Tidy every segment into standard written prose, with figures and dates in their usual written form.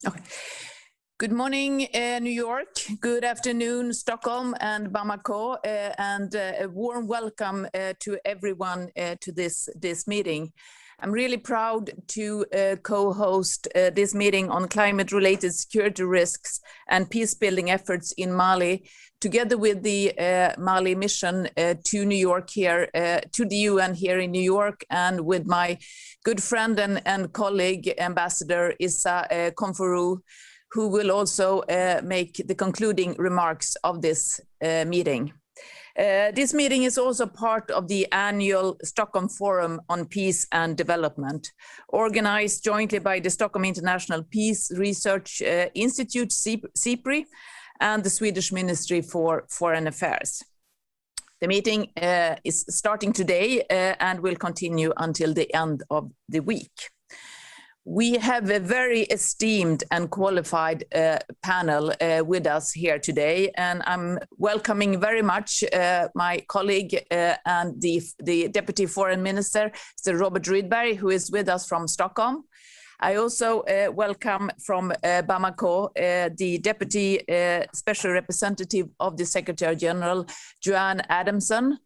Okay. Good morning, New York. Good afternoon, Stockholm and Bamako, and a warm welcome to everyone to this meeting. I'm really proud to co-host this meeting on climate-related security risks and peace-building efforts in Mali, together with the Mali mission to New York here, to the UN here in New York, and with my good friend and colleague, Ambassador Issa Konfourou, who will also make the concluding remarks of this meeting. This meeting is also part of the annual Stockholm Forum on Peace and Development, organized jointly by the Stockholm International Peace Research Institute, SIPRI, and the Swedish Ministry for Foreign Affairs. The meeting is starting today and will continue until the end of the week. We have a very esteemed and qualified panel with us here today, and I'm welcoming very much my colleague and the Deputy Foreign Minister, Sir Robert Rydberg, who is with us from Stockholm. I also welcome from Bamako the Deputy Special Representative of the Secretary General, Joanne Adamson.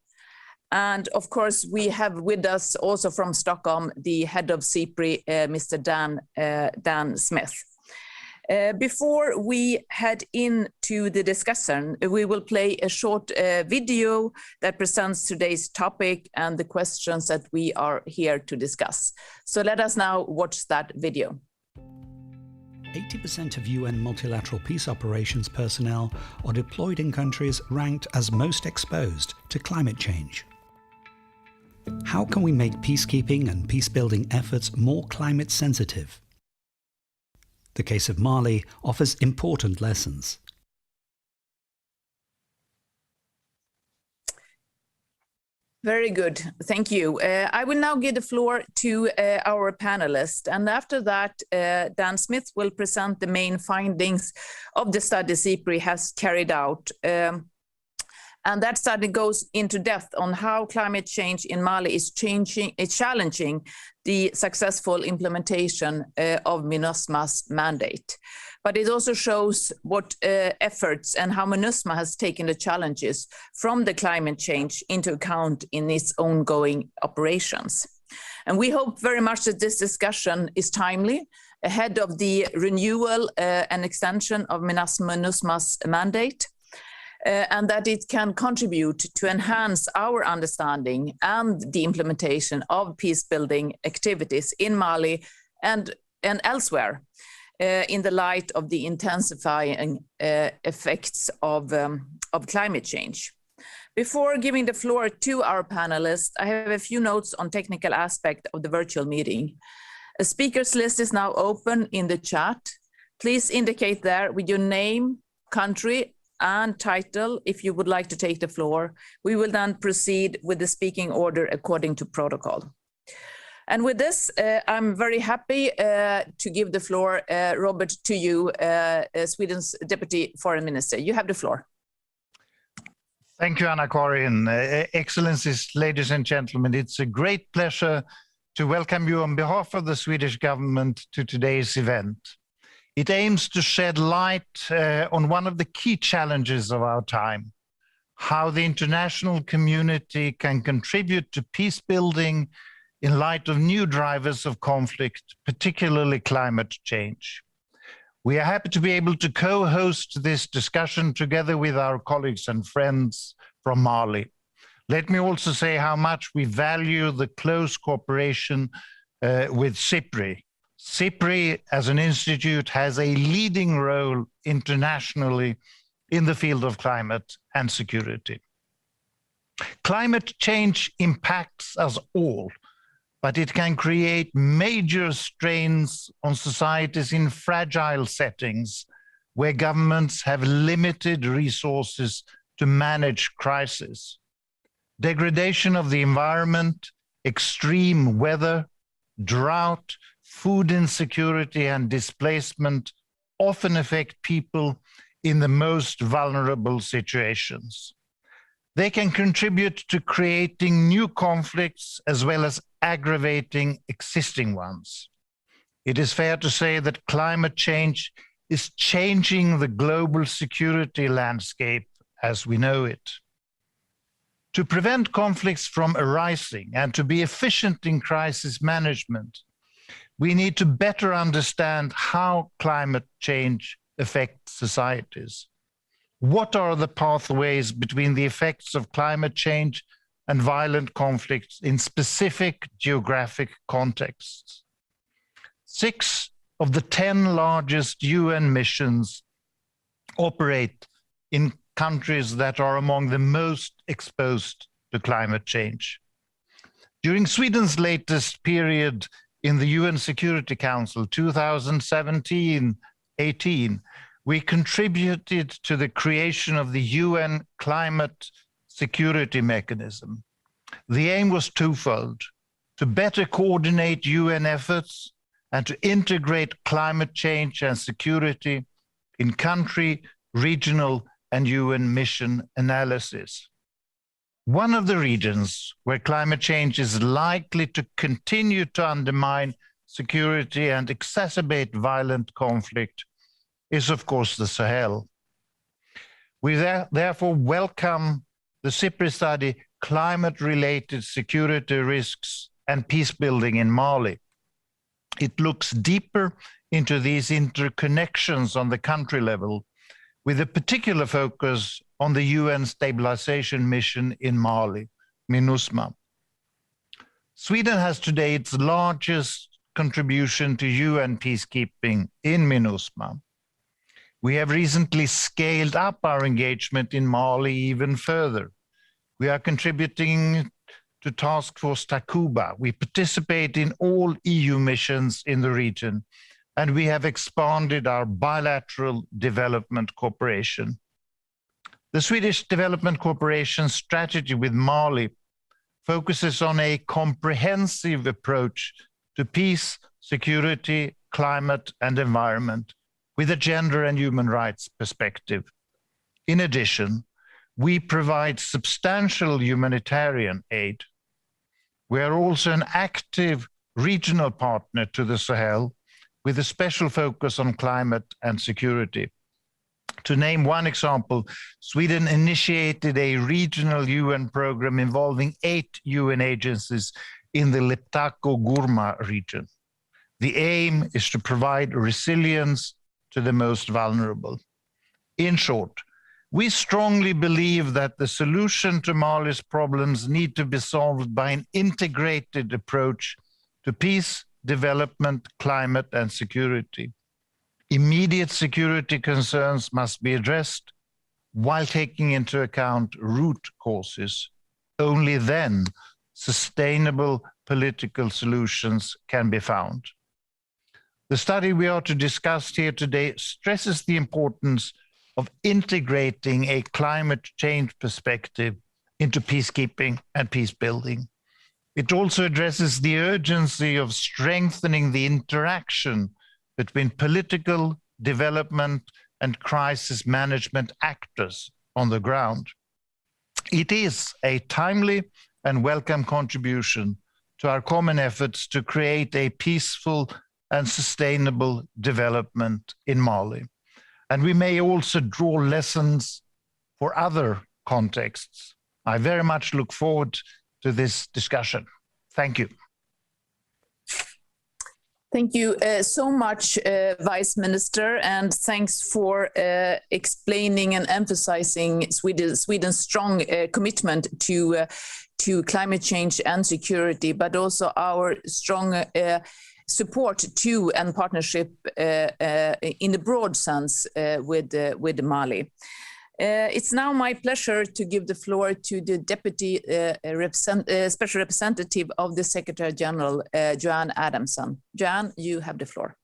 And of course, we have with us also from Stockholm, the head of SIPRI, Mr. Dan Smith. Before we head into the discussion, we will play a short video that presents today's topic and the questions that we are here to discuss. So let us now watch that video. 80% of UN multilateral peace operations personnel are deployed in countries ranked as most exposed to climate change. How can we make peacekeeping and peace-building efforts more climate sensitive? The case of Mali offers important lessons. Very good, thank you. I will now give the floor to our panelists, and after that, Dan Smith will present the main findings of the study SIPRI has carried out. And that study goes into depth on how climate change in Mali is challenging the successful implementation of MINUSMA's mandate. But it also shows what efforts and how MINUSMA has taken the challenges from the climate change into account in its ongoing operations. And we hope very much that this discussion is timely ahead of the renewal and extension of MINUSMA's mandate. And that it can contribute to enhance our understanding and the implementation of peace-building activities in Mali and elsewhere in the light of the intensifying effects of climate change. Before giving the floor to our panelists, I have a few notes on technical aspect of the virtual meeting. A speakers list is now open in the chat. Please indicate there with your name, country, and title if you would like to take the floor. We will then proceed with the speaking order according to protocol. And with this, I'm very happy to give the floor, Robert, to you, Sweden's Deputy Foreign Minister. You have the floor. Thank you, Karin. Excellencies, ladies and gentlemen, it's a great pleasure to welcome you on behalf of the Swedish government to today's event. It aims to shed light on one of the key challenges of our time, how the international community can contribute to peace building in light of new drivers of conflict, particularly climate change. We are happy to be able to co-host this discussion together with our colleagues and friends from Mali. Let me also say how much we value the close cooperation with SIPRI. SIPRI, as an institute, has a leading role internationally in the field of climate and security. Climate change impacts us all, but it can create major strains on societies in fragile settings where governments have limited resources to manage crisis. Degradation of the environment, extreme weather, drought, food insecurity and displacement often affect people in the most vulnerable situations. They can contribute to creating new conflicts as well as aggravating existing ones. It is fair to say that climate change is changing the global security landscape as we know it. To prevent conflicts from arising and to be efficient in crisis management, we need to better understand how climate change affects societies. What are the pathways between the effects of climate change and violent conflicts in specific geographic contexts? 6 of the 10 largest UN missions operate in countries that are among the most exposed to climate change. During Sweden's latest period in the UN Security Council, 2017-18, we contributed to the creation of the UN Climate Security Mechanism. The aim was twofold: to better coordinate UN efforts and to integrate climate change and security in country, regional, and UN mission analysis. One of the regions where climate change is likely to continue to undermine security and exacerbate violent conflict is, of course, the Sahel. We therefore welcome the SIPRI study, Climate-Related Security Risks and Peacebuilding in Mali. It looks deeper into these interconnections on the country level, with a particular focus on the UN stabilization mission in Mali, MINUSMA. Sweden has today its largest contribution to UN peacekeeping in MINUSMA. We have recently scaled up our engagement in Mali even further. We are contributing to Task Force Takuba. We participate in all EU missions in the region, and we have expanded our bilateral development cooperation. The Swedish Development Cooperation strategy with Mali focuses on a comprehensive approach to peace, security, climate, and environment with a gender and human rights perspective. In addition, we provide substantial humanitarian aid. We are also an active regional partner to the Sahel with a special focus on climate and security. To name one example, Sweden initiated a regional UN program involving 8 UN agencies in the Leptako-Gourma region. The aim is to provide resilience to the most vulnerable. In short, we strongly believe that the solution to Mali's problems need to be solved by an integrated approach to peace, development, climate, and security. Immediate security concerns must be addressed while taking into account root causes. Only then sustainable political solutions can be found. The study we are to discuss here today stresses the importance of integrating a climate change perspective into peacekeeping and peacebuilding. It also addresses the urgency of strengthening the interaction between political, development, and crisis management actors on the ground. It is a timely and welcome contribution to our common efforts to create a peaceful and sustainable development in Mali. And we may also draw lessons for other contexts. I very much look forward to this discussion. Thank you. Thank you so much, Vice Minister, and thanks for explaining and emphasizing Sweden's strong commitment to climate change and security, but also our strong support to and partnership in the broad sense with Mali. It's now my pleasure to give the floor to the Deputy Special Representative of the Secretary General, Joanne Adamson. Joanne, you have the floor.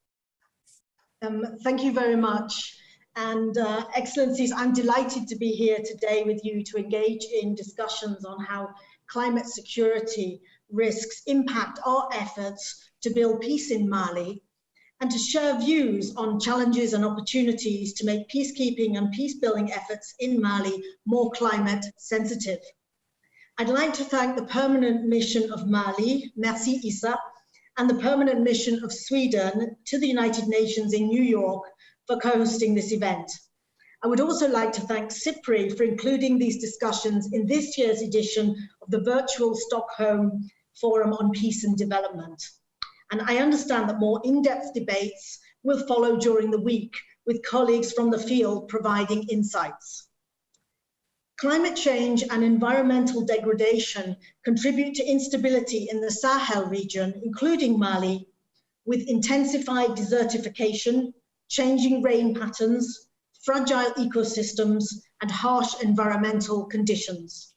Thank you very much. And Excellencies, I'm delighted to be here today with you to engage in discussions on how climate security risks impact our efforts to build peace in Mali, and to share views on challenges and opportunities to make peacekeeping and peace-building efforts in Mali more climate sensitive. I'd like to thank the Permanent Mission of Mali, Merci Issa, and the permanent mission of Sweden to the United Nations in New York for co-hosting this event. I would also like to thank SIPRI for including these discussions in this year's edition of the virtual Stockholm Forum on Peace and Development. And I understand that more in-depth debates will follow during the week, with colleagues from the field providing insights. Climate change and environmental degradation contribute to instability in the Sahel region, including Mali, with intensified desertification, changing rain patterns, fragile ecosystems, and harsh environmental conditions.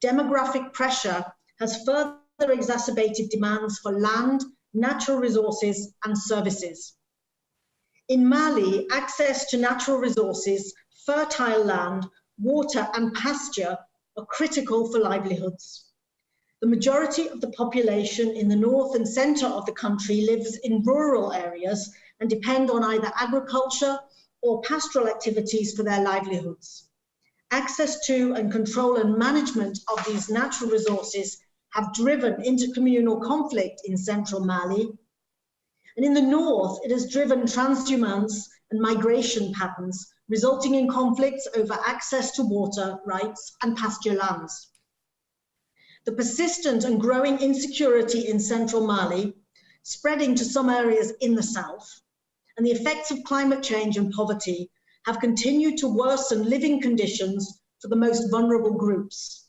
Demographic pressure has further exacerbated demands for land, natural resources, and services. In Mali, access to natural resources, fertile land, water, and pasture are critical for livelihoods. The majority of the population in the north and center of the country lives in rural areas and depend on either agriculture or pastoral activities for their livelihoods. Access to and control and management of these natural resources have driven intercommunal conflict in central Mali. And in the north, it has driven transhumance and migration patterns, resulting in conflicts over access to water rights and pasture lands. The persistent and growing insecurity in central Mali, spreading to some areas in the south, and the effects of climate change and poverty have continued to worsen living conditions for the most vulnerable groups.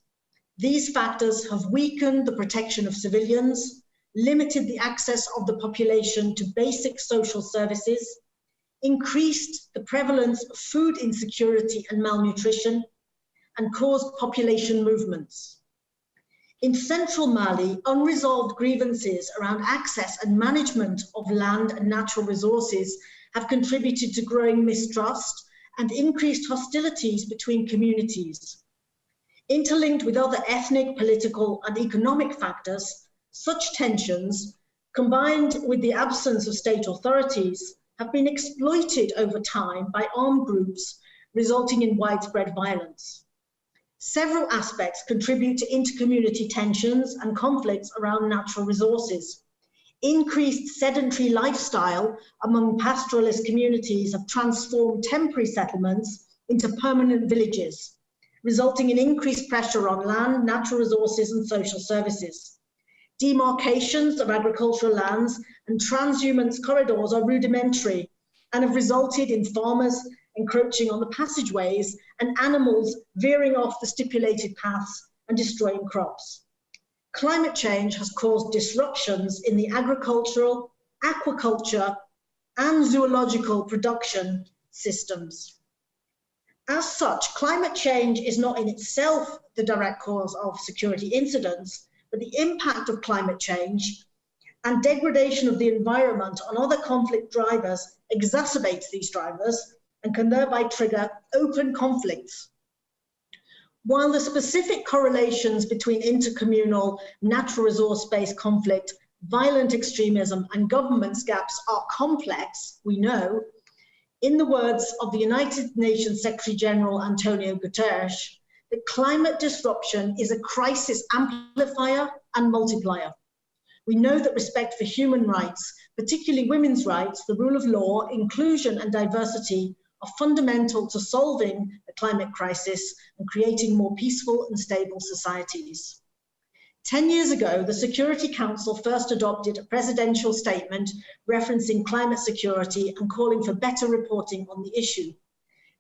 These factors have weakened the protection of civilians, limited the access of the population to basic social services, increased the prevalence of food insecurity and malnutrition, and caused population movements. In central Mali, unresolved grievances around access and management of land and natural resources have contributed to growing mistrust and increased hostilities between communities. Interlinked with other ethnic, political, and economic factors, such tensions, combined with the absence of state authorities, have been exploited over time by armed groups, resulting in widespread violence. Several aspects contribute to intercommunity tensions and conflicts around natural resources. Increased sedentary lifestyle among pastoralist communities have transformed temporary settlements into permanent villages, resulting in increased pressure on land, natural resources, and social services. Demarcations of agricultural lands and transhumance corridors are rudimentary and have resulted in farmers encroaching on the passageways and animals veering off the stipulated paths and destroying crops. Climate change has caused disruptions in the agricultural, aquaculture, and zoological production systems. As such, climate change is not in itself the direct cause of security incidents, but the impact of climate change and degradation of the environment on other conflict drivers exacerbates these drivers and can thereby trigger open conflicts. While the specific correlations between intercommunal natural resource-based conflict, violent extremism, and governance gaps are complex, we know, in the words of the United Nations Secretary General Antonio Guterres, that climate disruption is a crisis amplifier and multiplier. We know that respect for human rights, particularly women's rights, the rule of law, inclusion, and diversity are fundamental to solving the climate crisis and creating more peaceful and stable societies. 10 years ago, the Security Council first adopted a presidential statement referencing climate security and calling for better reporting on the issue.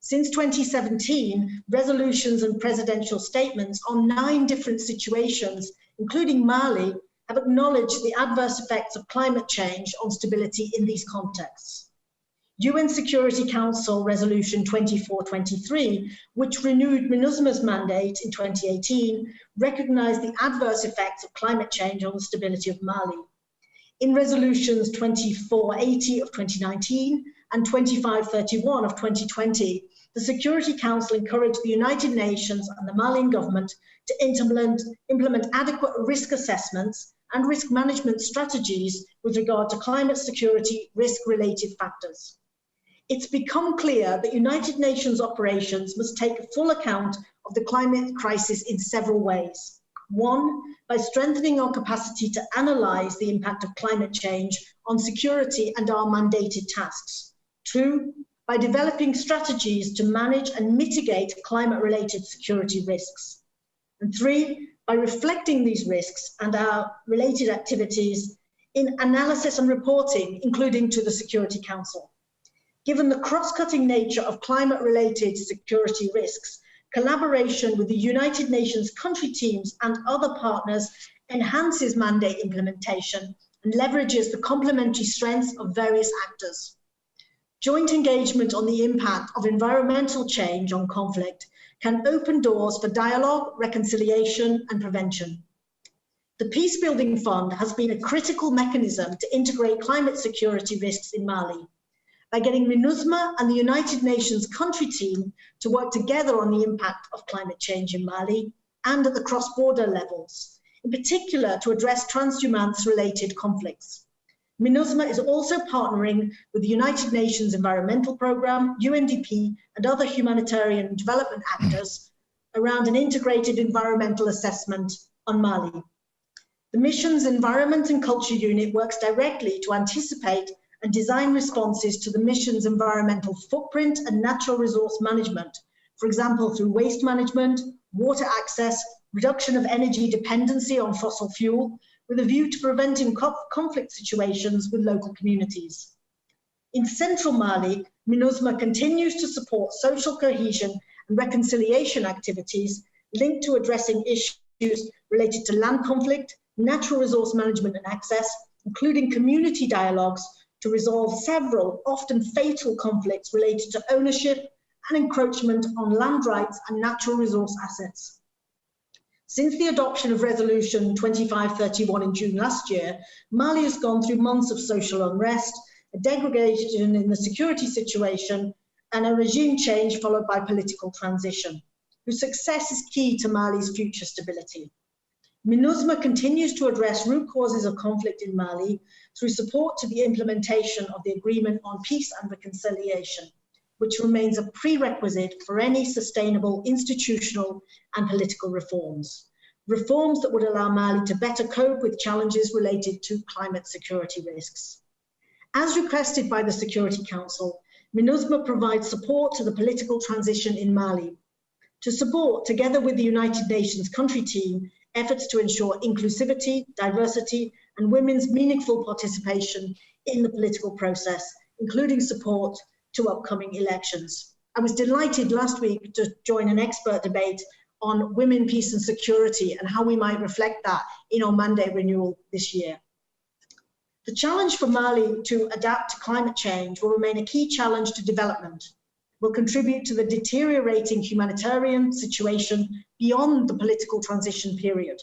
Since 2017, resolutions and presidential statements on 9 different situations, including Mali, have acknowledged the adverse effects of climate change on stability in these contexts. UN Security Council Resolution 2423, which renewed MINUSMA's mandate in 2018, recognized the adverse effects of climate change on the stability of Mali. In resolutions 2480 of 2019 and 2531 of 2020, the Security Council encouraged the United Nations and the Malian government to implement adequate risk assessments and risk management strategies with regard to climate security risk-related factors. It's become clear that United Nations operations must take full account of the climate crisis in several ways. One, by strengthening our capacity to analyse the impact of climate change on security and our mandated tasks. Two, by developing strategies to manage and mitigate climate-related security risks. And three, by reflecting these risks and our related activities in analysis and reporting, including to the Security Council. Given the cross-cutting nature of climate-related security risks, collaboration with the United Nations country teams and other partners enhances mandate implementation and leverages the complementary strengths of various actors. Joint engagement on the impact of environmental change on conflict can open doors for dialogue, reconciliation, and prevention. The Peacebuilding Fund has been a critical mechanism to integrate climate security risks in Mali. By getting MINUSMA and the United Nations country team to work together on the impact of climate change in Mali and at the cross-border levels, in particular to address transhumance-related conflicts. MINUSMA is also partnering with the United Nations Environmental Programme, UNDP, and other humanitarian development actors around an integrated environmental assessment on Mali. The mission's Environment and Culture Unit works directly to anticipate and design responses to the mission's environmental footprint and natural resource management, for example, through waste management, water access, reduction of energy dependency on fossil fuel, with a view to preventing conflict situations with local communities. In central Mali, MINUSMA continues to support social cohesion and reconciliation activities linked to addressing issues related to land conflict, natural resource management and access, including community dialogues to resolve several often fatal conflicts related to ownership and encroachment on land rights and natural resource assets. Since the adoption of Resolution 2531 in June last year, Mali has gone through months of social unrest, a degradation in the security situation, and a regime change followed by political transition, whose success is key to Mali's future stability. MINUSMA continues to address root causes of conflict in Mali through support to the implementation of the Agreement on Peace and Reconciliation, which remains a prerequisite for any sustainable institutional and political reforms. Reforms that would allow Mali to better cope with challenges related to climate security risks. As requested by the Security Council, MINUSMA provides support to the political transition in Mali, to support, together with the United Nations country team, efforts to ensure inclusivity, diversity, and women's meaningful participation in the political process, including support to upcoming elections. I was delighted last week to join an expert debate on women, peace and security and how we might reflect that in our mandate renewal this year. The challenge for Mali to adapt to climate change will remain a key challenge to development, will contribute to the deteriorating humanitarian situation beyond the political transition period.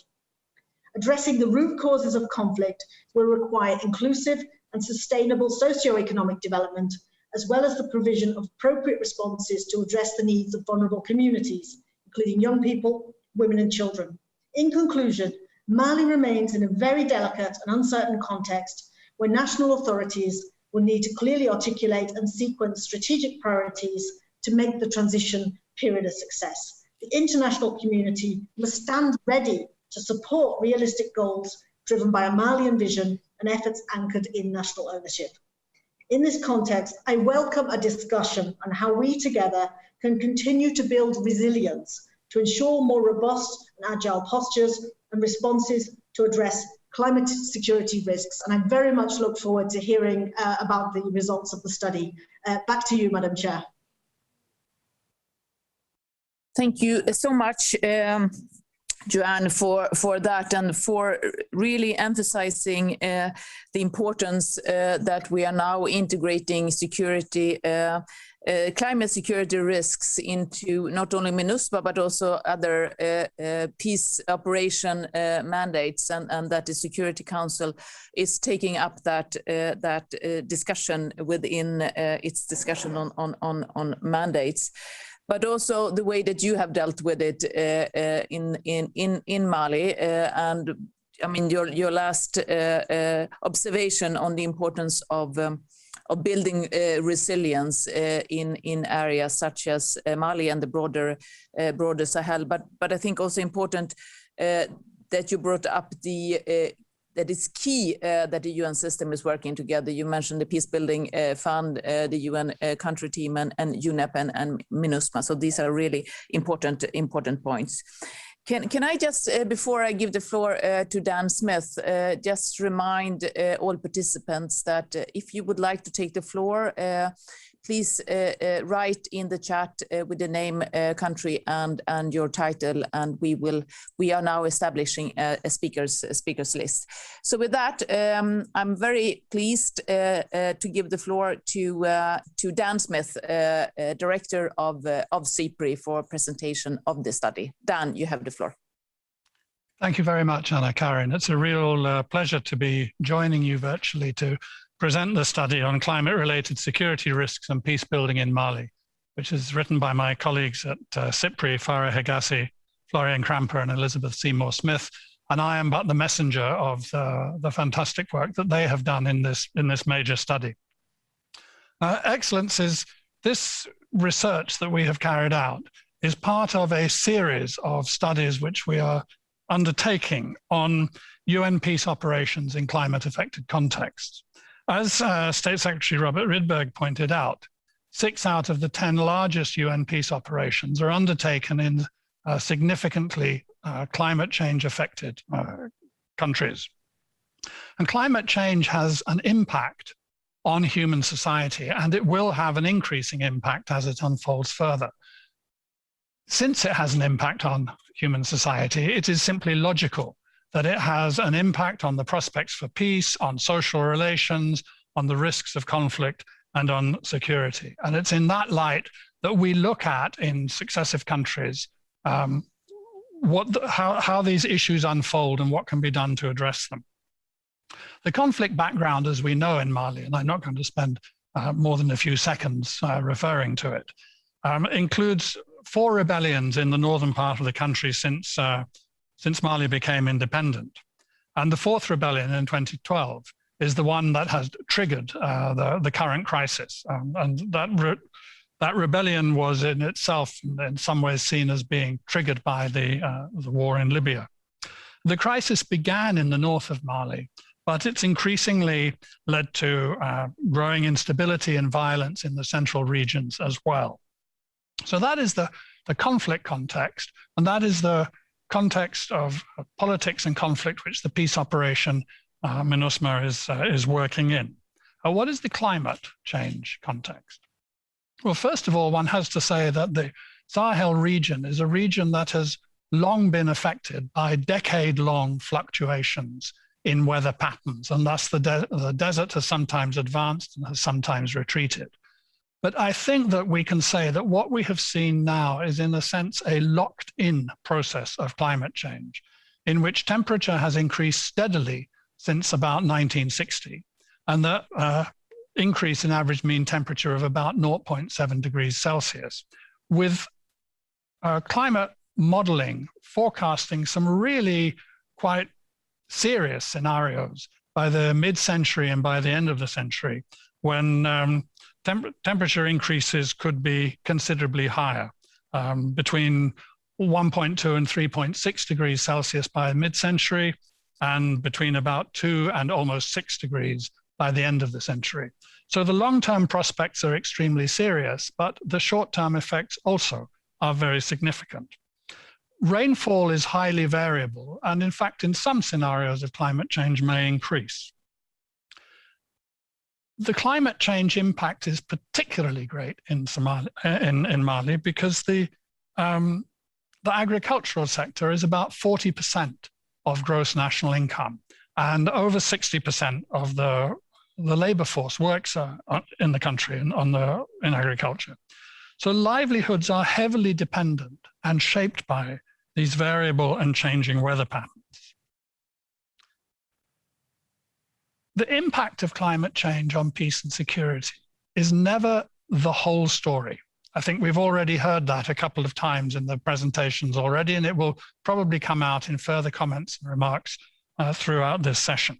Addressing the root causes of conflict will require inclusive and sustainable socio-economic development, as well as the provision of appropriate responses to address the needs of vulnerable communities, including young people, women and children. In conclusion, Mali remains in a very delicate and uncertain context where national authorities will need to clearly articulate and sequence strategic priorities to make the transition period a success. The international community must stand ready to support realistic goals driven by a Malian vision and efforts anchored in national ownership. In this context, I welcome a discussion on how we together can continue to build resilience to ensure more robust and agile postures and responses to address climate security risks. And I very much look forward to hearing about the results of the study. Back to you, Madam Chair. Thank you so much, Joanne, for that and for really emphasizing the importance that we are now integrating security, climate security risks into not only MINUSMA but also other peace operation mandates, and that the Security Council is taking up that discussion within its discussion on mandates. But also the way that you have dealt with it in Mali, and I mean your last observation on the importance of building resilience in areas such as Mali and the broader Sahel. But I think also important that you brought up that it's key that the UN system is working together. You mentioned the Peacebuilding Fund, the UN country team, and UNEP and MINUSMA. So these are really important points. Can I just, before I give the floor to Dan Smith, just remind all participants that if you would like to take the floor, please write in the chat with the name, country, and your title, and we are now establishing a speakers list. So with that, I'm very pleased to give the floor to Dan Smith, Director of SIPRI, for presentation of the study. Dan, you have the floor. Thank you very much, Karin. It's a real pleasure to be joining you virtually to present the study on climate-related security risks and peace building in Mali, which is written by my colleagues at SIPRI, Farah Hegassi, Florian Kramper, and Elizabeth Seymour Smith. And I am but the messenger of the fantastic work that they have done in this major study. Excellencies, this research that we have carried out is part of a series of studies which we are undertaking on UN peace operations in climate-affected contexts. As State Secretary Robert Rydberg pointed out, 6 out of the 10 largest UN peace operations are undertaken in significantly climate change affected countries. And climate change has an impact on human society, and it will have an increasing impact as it unfolds further. Since it has an impact on human society, it is simply logical that it has an impact on the prospects for peace, on social relations, on the risks of conflict, and on security. And it's in that light that we look at in successive countries how these issues unfold and what can be done to address them. The conflict background, as we know in Mali, and I'm not going to spend more than a few seconds referring to it, includes 4 rebellions in the northern part of the country since Mali became independent. And the 4th rebellion in 2012 is the one that has triggered the current crisis. And that rebellion was in itself, in some ways, seen as being triggered by the war in Libya. The crisis began in the north of Mali, but it's increasingly led to growing instability and violence in the central regions as well. So that is the conflict context, and that is the context of politics and conflict which the peace operation MINUSMA is working in. What is the climate change context? Well, first of all, one has to say that the Sahel region is a region that has long been affected by decade-long fluctuations in weather patterns, and thus the desert has sometimes advanced and has sometimes retreated. But I think that we can say that what we have seen now is, in a sense, a locked-in process of climate change, in which temperature has increased steadily since about 1960, and the increase in average mean temperature of about 0.7 degrees Celsius, with climate modeling forecasting some really quite serious scenarios by the mid-century and by the end of the century, when temperature increases could be considerably higher, between 1.2 and 3.6 degrees Celsius by mid-century, and between about 2 and almost 6 degrees by the end of the century. So the long-term prospects are extremely serious, but the short-term effects also are very significant. Rainfall is highly variable, and in fact, in some scenarios of climate change may increase. The climate change impact is particularly great in Mali because the agricultural sector is about 40% of gross national income, and over 60% of the labor force works in the country in agriculture. So livelihoods are heavily dependent and shaped by these variable and changing weather patterns. The impact of climate change on peace and security is never the whole story. I think we've already heard that a couple of times in the presentations already, and it will probably come out in further comments and remarks throughout this session.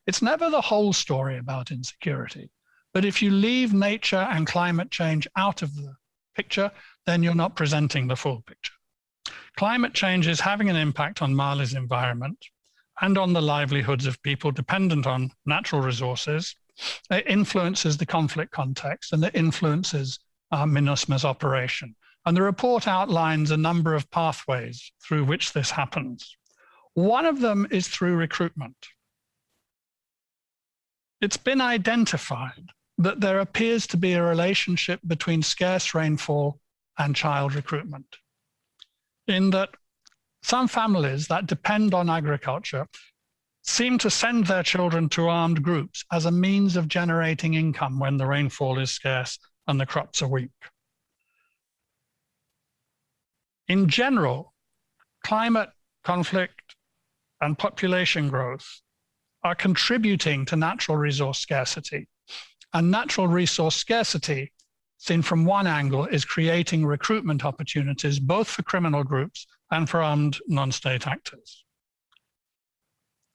It's never the whole story about insecurity, But if you leave nature and climate change out of the picture, then you're not presenting the full picture. Climate change is having an impact on Mali's environment and on the livelihoods of people dependent on natural resources. It influences the conflict context and it influences MINUSMA's operation. And the report outlines a number of pathways through which this happens. One of them is through recruitment. It's been identified that there appears to be a relationship between scarce rainfall and child recruitment, in that some families that depend on agriculture seem to send their children to armed groups as a means of generating income when the rainfall is scarce and the crops are weak. In general, climate, conflict, and population growth are contributing to natural resource scarcity. And natural resource scarcity, seen from one angle, is creating recruitment opportunities both for criminal groups and for armed non-state actors.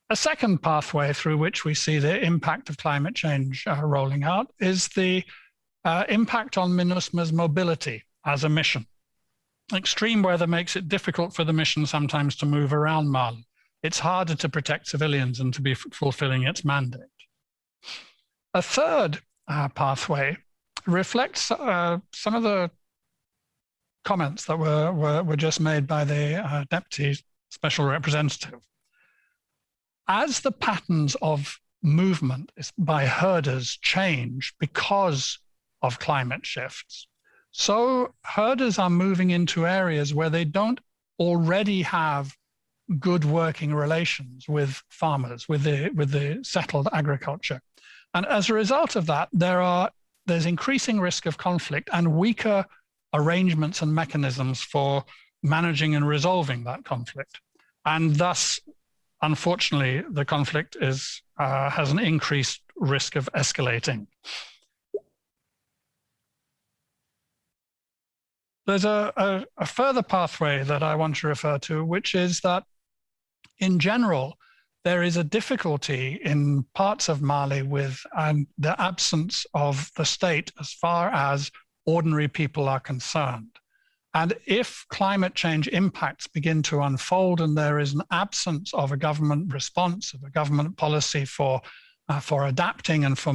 A second pathway through which we see the impact of climate change rolling out is the impact on MINUSMA's mobility as a mission. Extreme weather makes it difficult for the mission sometimes to move around Mali. It's harder to protect civilians and to be fulfilling its mandate. A third pathway reflects some of the comments that were just made by the Deputy Special Representative. As the patterns of movement by herders change because of climate shifts, so herders are moving into areas where they don't already have good working relations with farmers, with the settled agriculture. And as a result of that, there's increasing risk of conflict and weaker arrangements and mechanisms for managing and resolving that conflict. And thus, unfortunately, the conflict has an increased risk of escalating. There's a further pathway that I want to refer to, which is that in general, there is a difficulty in parts of Mali with the absence of the state as far as ordinary people are concerned. And if climate change impacts begin to unfold and there is an absence of a government response, of a government policy for adapting and for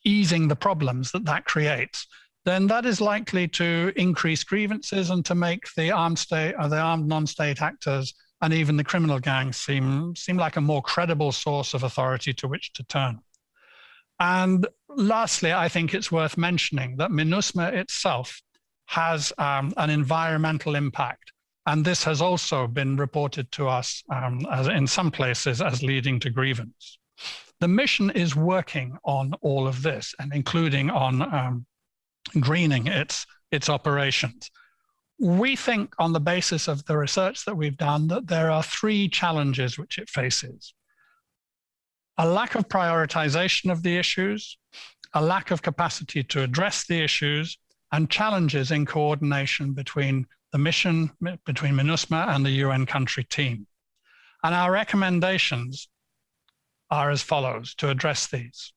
easing the problems that creates, then that is likely to increase grievances and to make the armed non-state actors and even the criminal gangs seem like a more credible source of authority to which to turn. And lastly, I think it's worth mentioning that MINUSMA itself has an environmental impact. And this has also been reported to us as in some places as leading to grievance. The mission is working on all of this and including on greening its operations. We think on the basis of the research that we've done that there are three challenges which it faces. A lack of prioritization of the issues, a lack of capacity to address the issues, and challenges in coordination between the mission, between MINUSMA and the UN country team. And our recommendations are as follows to address these.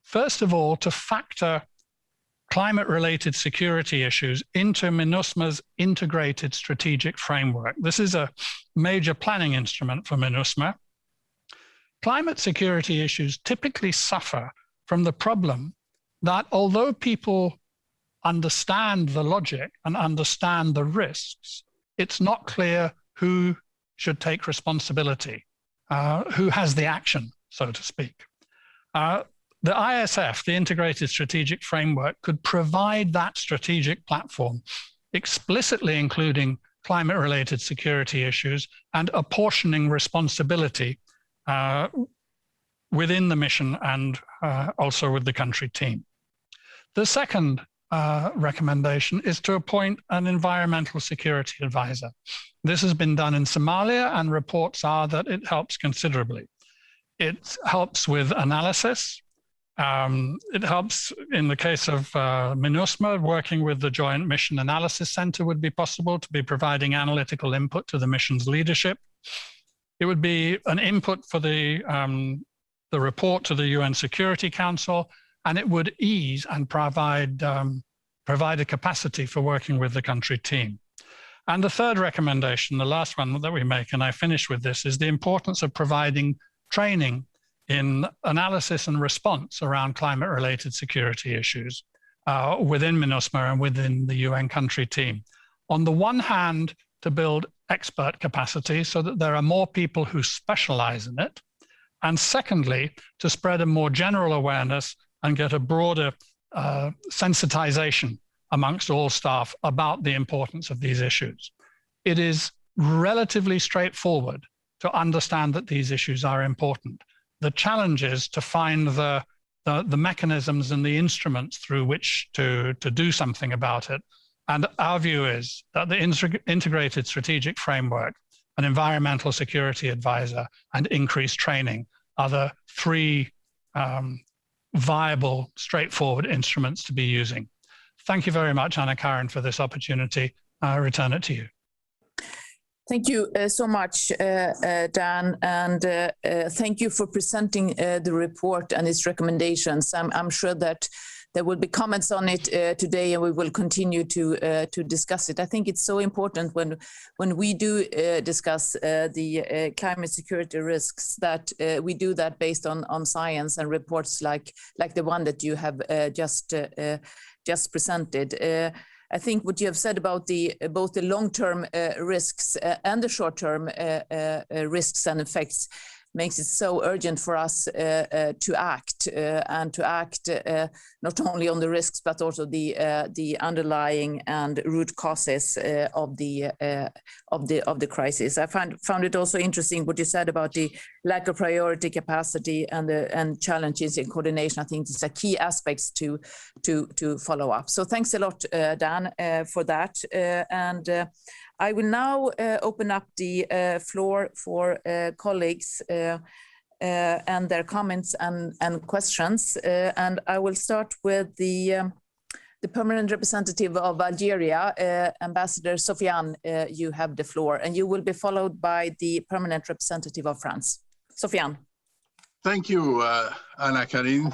First of all, to factor climate-related security issues into MINUSMA's integrated strategic framework. This is a major planning instrument for MINUSMA. Climate security issues typically suffer from the problem that although people understand the logic and understand the risks, it's not clear who should take responsibility, who has the action, so to speak. The ISF, the Integrated Strategic Framework, could provide that strategic platform, explicitly including climate-related security issues and apportioning responsibility within the mission and also with the country team. The second recommendation is to appoint an environmental security advisor. This has been done in Somalia and reports are that it helps considerably. It helps with analysis. It helps in the case of MINUSMA, working with the Joint Mission Analysis Center would be possible to be providing analytical input to the mission's leadership. It would be an input for the the report to the UN Security Council, and it would ease and provide a capacity for working with the country team. And the third recommendation, the last one that we make, and I finish with this, is the importance of providing training in analysis and response around climate-related security issues within MINUSMA and within the UN country team. On the one hand, to build expert capacity so that there are more people who specialize in it. And secondly, to spread a more general awareness and get a broader sensitization amongst all staff about the importance of these issues. It is relatively straightforward to understand that these issues are important. The challenge is to find the mechanisms and the instruments through which to do something about it. And our view is that the integrated strategic framework, an environmental security advisor, and increased training are the three viable, straightforward instruments to be using. Thank you very much, Karin, for this opportunity. I return it to you. Thank you so much, Dan, and thank you for presenting the report and its recommendations. I'm sure that there will be comments on it today, and we will continue to discuss it. I think it's so important when we do discuss the climate security risks that we do that based on science and reports like the one that you have just presented. I think what you have said about both the long-term risks and the short-term risks and effects makes it so urgent for us to act and to act not only on the risks but also the underlying and root causes of the crisis. I found it also interesting what you said about the lack of priority, capacity, and challenges in coordination. I think these are key aspects to follow up. So thanks a lot, Dan, for that. And I will now open up the floor for colleagues and their comments and questions. And I will start with the permanent representative of Algeria, Ambassador Sofiane. You have the floor, and you will be followed by the permanent representative of France. Sofiane. Thank you, Karin.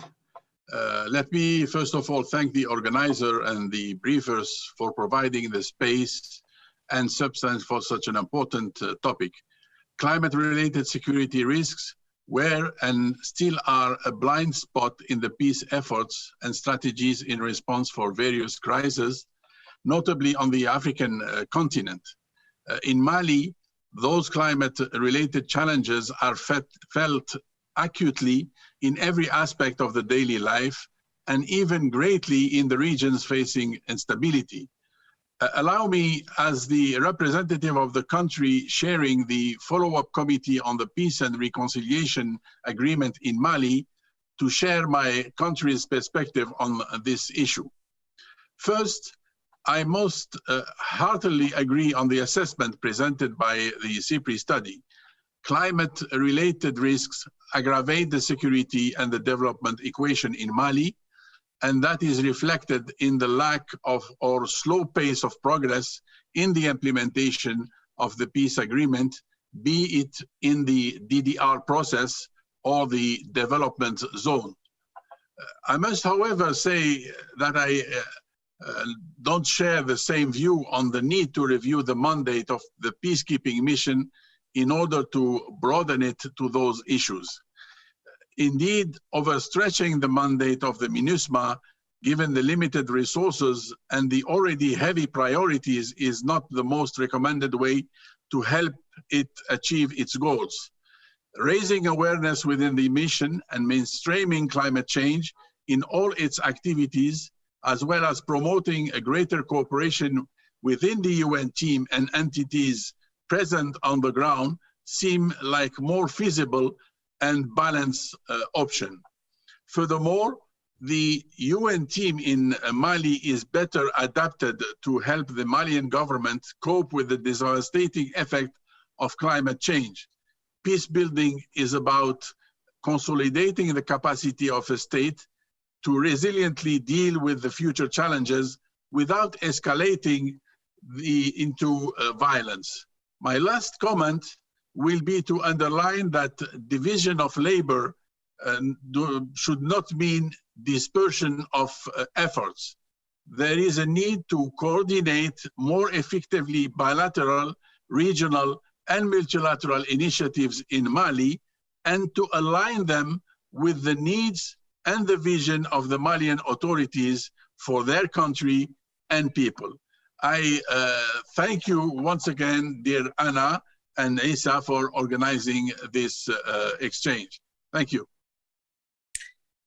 Let me first of all thank the organizer and the briefers for providing the space and substance for such an important topic. Climate-related security risks were and still are a blind spot in the peace efforts and strategies in response for various crises, notably on the African continent. In Mali, those climate-related challenges are felt acutely in every aspect of the daily life, and even greatly in the regions facing instability. Allow me, as the representative of the country chairing the follow-up committee on the Peace and Reconciliation Agreement in Mali, to share my country's perspective on this issue. First, I most heartily agree on the assessment presented by the SIPRI study. Climate-related risks aggravate the security and the development equation in Mali, and that is reflected in the lack of or slow pace of progress in the implementation of the peace agreement, be it in the DDR process or the development zone. I must, however, say that I don't share the same view on the need to review the mandate of the peacekeeping mission in order to broaden it to those issues. Indeed, overstretching the mandate of the MINUSMA, given the limited resources and the already heavy priorities, is not the most recommended way to help it achieve its goals. Raising awareness within the mission and mainstreaming climate change in all its activities, as well as promoting a greater cooperation within the UN team and entities present on the ground, seem like more feasible and balanced option. Furthermore, the UN team in Mali is better adapted to help the Malian government cope with the devastating effect of climate change. Peace building is about consolidating the capacity of a state to resiliently deal with the future challenges without escalating into violence. My last comment will be to underline that division of labor should not mean dispersion of efforts. There is a need to coordinate more effectively bilateral, regional, and multilateral initiatives in Mali, and to align them with the needs and the vision of the Malian authorities for their country and people. I thank you once again, dear Anna and Issa, for organizing this exchange. Thank you.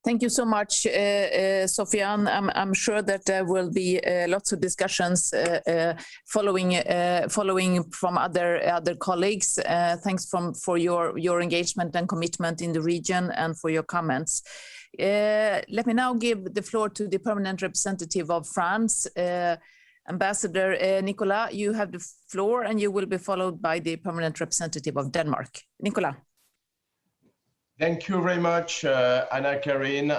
Thank you so much, Sofiane. I'm sure that there will be lots of discussions following from other colleagues. Thanks for your engagement and commitment in the region and for your comments. Let me now give the floor to the permanent representative of France, Ambassador Nicolas. You have the floor, and you will be followed by the permanent representative of Denmark. Nicolas. Thank you very much, Anna Karin.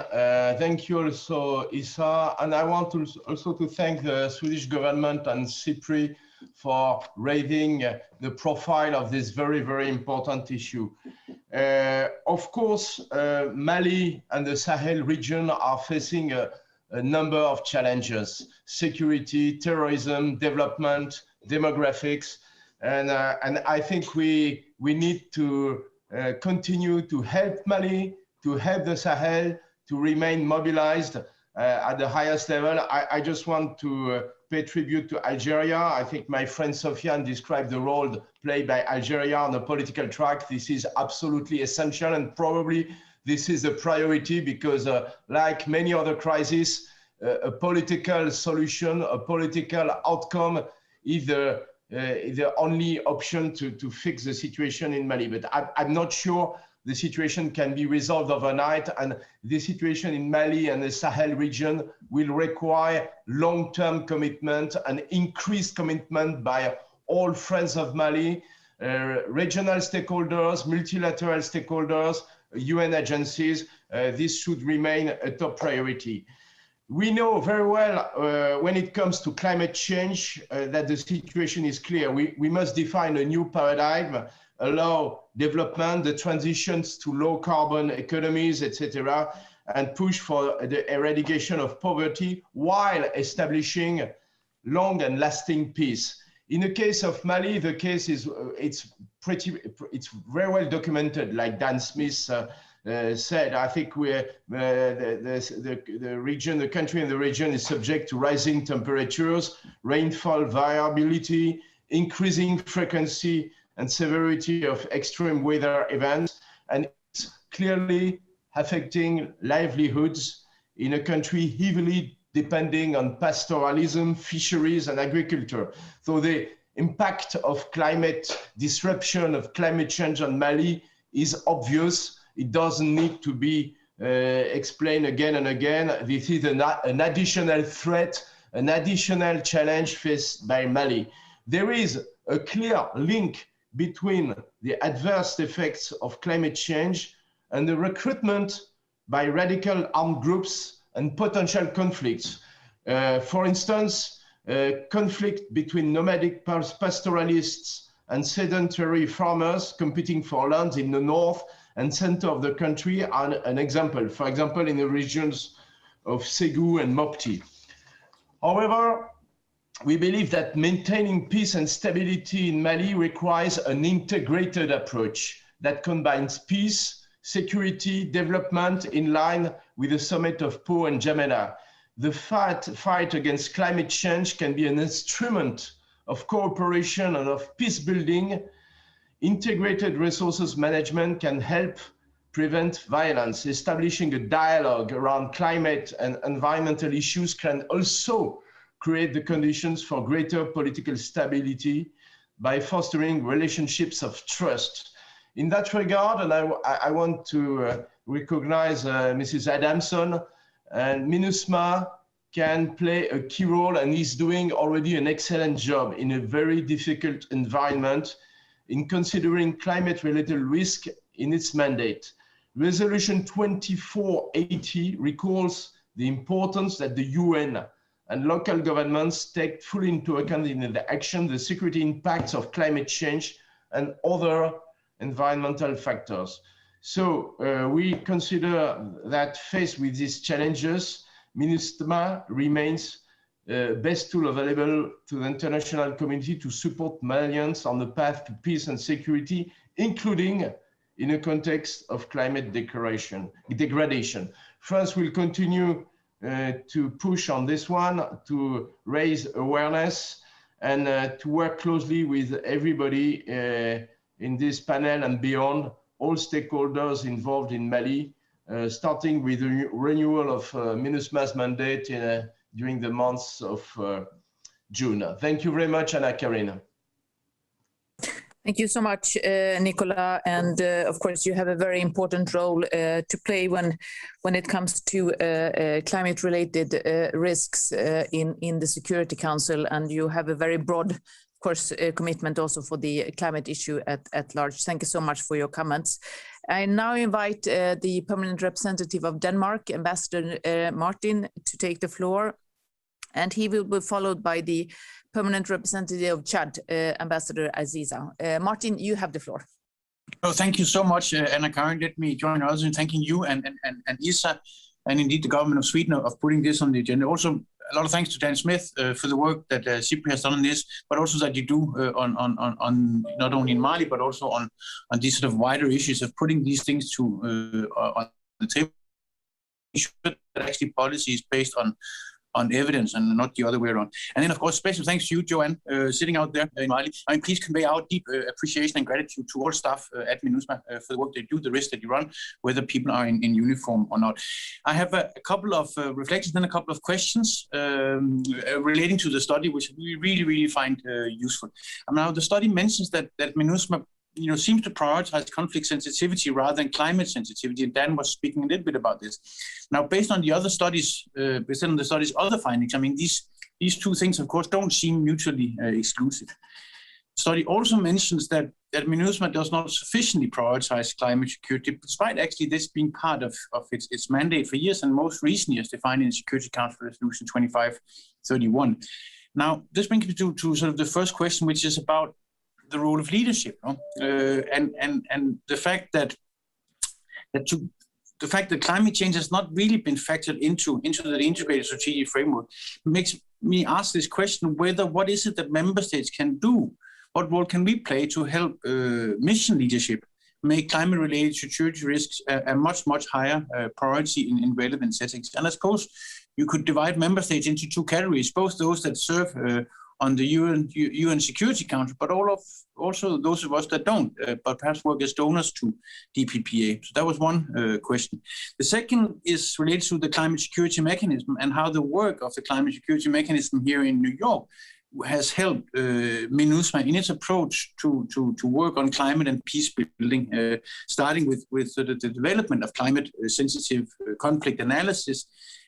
Thank you also, Issa. And I want to also to thank the Swedish government and SIPRI for raising the profile of this very, very important issue. Of course, Mali and the Sahel region are facing a number of challenges: security, terrorism, development, demographics. And I think we need to continue to help Mali, to help the Sahel, to remain mobilized at the highest level. I just want to pay tribute to Algeria. I think my friend Sofiane described the role played by Algeria on the political track. This is absolutely essential, and probably this is a priority because like many other crises, a political solution, a political outcome is the only option to fix the situation in Mali. But I'm not sure the situation can be resolved overnight, and the situation in Mali and the Sahel region will require long-term commitment and increased commitment by all friends of Mali, regional stakeholders, multilateral stakeholders, UN agencies. This should remain a top priority. We know very well when it comes to climate change that the situation is clear. We must define a new paradigm, allow development, the transitions to low carbon economies, etc., and push for the eradication of poverty while establishing long and lasting peace. In the case of Mali, the case is it's very well documented, like Dan Smith said. I think the region, the country and the region is subject to rising temperatures, rainfall variability, increasing frequency and severity of extreme weather events, and it's clearly affecting livelihoods in a country heavily depending on pastoralism, fisheries, and agriculture. So the impact of climate disruption, of climate change on Mali is obvious. It doesn't need to be explained again and again. This is an additional threat, an additional challenge faced by Mali. There is a clear link between the adverse effects of climate change and the recruitment by radical armed groups and potential conflicts. For instance, conflict between nomadic pastoralists and sedentary farmers competing for land in the north and center of the country are an example. For example, in the regions of Ségou and Mopti. However, we believe that maintaining peace and stability in Mali requires an integrated approach that combines peace, security, development in line with the summit of Pau and N'Djamena. The fight against climate change can be an instrument of cooperation and of peace building. Integrated resources management can help prevent violence. Establishing a dialogue around climate and environmental issues can also create the conditions for greater political stability by fostering relationships of trust. In that regard, and I want to recognize Mrs. Adamson, and MINUSMA can play a key role and is doing already an excellent job in a very difficult environment in considering climate-related risk in its mandate. Resolution 2480 recalls the importance that the UN and local governments take fully into account in the action the security impacts of climate change and other environmental factors. So we consider that faced with these challenges, MINUSMA remains best tool available to the international community to support Malians on the path to peace and security, including in a context of climate degradation. France will continue to push on this one, to raise awareness and to work closely with everybody in this panel and beyond, all stakeholders involved in Mali, starting with the renewal of MINUSMA's mandate during the months of June. Thank you very much, Karin. Thank you so much, Nicola. And of course, you have a very important role to play when it comes to climate-related risks in the Security Council. And you have a very broad, of course, commitment also for the climate issue at large. Thank you so much for your comments. I now invite the permanent representative of Denmark, Ambassador Martin, to take the floor. And he will be followed by the permanent representative of Chad, Ambassador Aziza. Martin, you have the floor. Oh, thank you so much, Karin. Let me join others in thanking you and Issa, and indeed the government of Sweden of putting this on the agenda. Also, a lot of thanks to Dan Smith for the work that SIPRI has done on this, but also that you do on not only in Mali, but also on these sort of wider issues of putting these things to on the table. That actually policy is based on evidence and not the other way around. And then, of course, special thanks to you, Joanne, sitting out there in Mali. I mean, please convey our deep appreciation and gratitude to all staff at MINUSMA for the work they do, the risk that you run, whether people are in uniform or not. I have a couple of reflections and a couple of questions relating to the study, which we really find useful. Now, the study mentions that MINUSMA seems to prioritize conflict sensitivity rather than climate sensitivity. And Dan was speaking a little bit about this. Now, based on the other studies, based on the study's other findings, I mean, these two things, of course, don't seem mutually exclusive. The study also mentions that MINUSMA does not sufficiently prioritize climate security, despite actually this being part of its mandate for years, and most recently as defined in the Security Council Resolution 2531. Now, this brings me to sort of the first question, which is about the role of leadership, and the fact that climate change has not really been factored into the integrated strategic framework makes me ask this question: what is it that member states can do? What role can we play to help mission leadership make climate-related security risks a much higher priority in relevant settings? And I suppose you could divide member states into two categories: both those that serve on the UN Security Council, but also those of us that don't, but perhaps work as donors to DPPA. So that was one question. The second is related to the climate security mechanism and how the work of the climate security mechanism here in New York has helped MINUSMA in its approach to work on climate and peace building, starting with the development of climate-sensitive conflict analysis,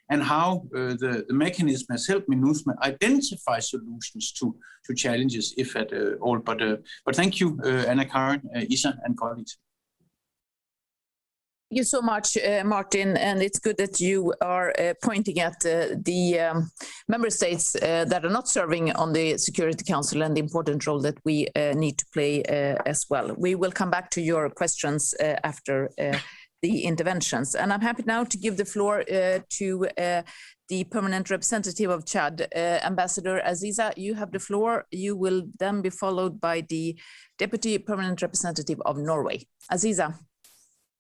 and how the mechanism has helped MINUSMA identify solutions to challenges, if at all. But thank you, Karin, Issa, and colleagues. Thank you so much, Martin, and it's good that you are pointing at the member states that are not serving on the Security Council and the important role that we need to play as well. We will come back to your questions after the interventions. And I'm happy now to give the floor to the permanent representative of Chad, Ambassador Aziza. You have the floor. You will then be followed by the deputy permanent representative of Norway. Aziza.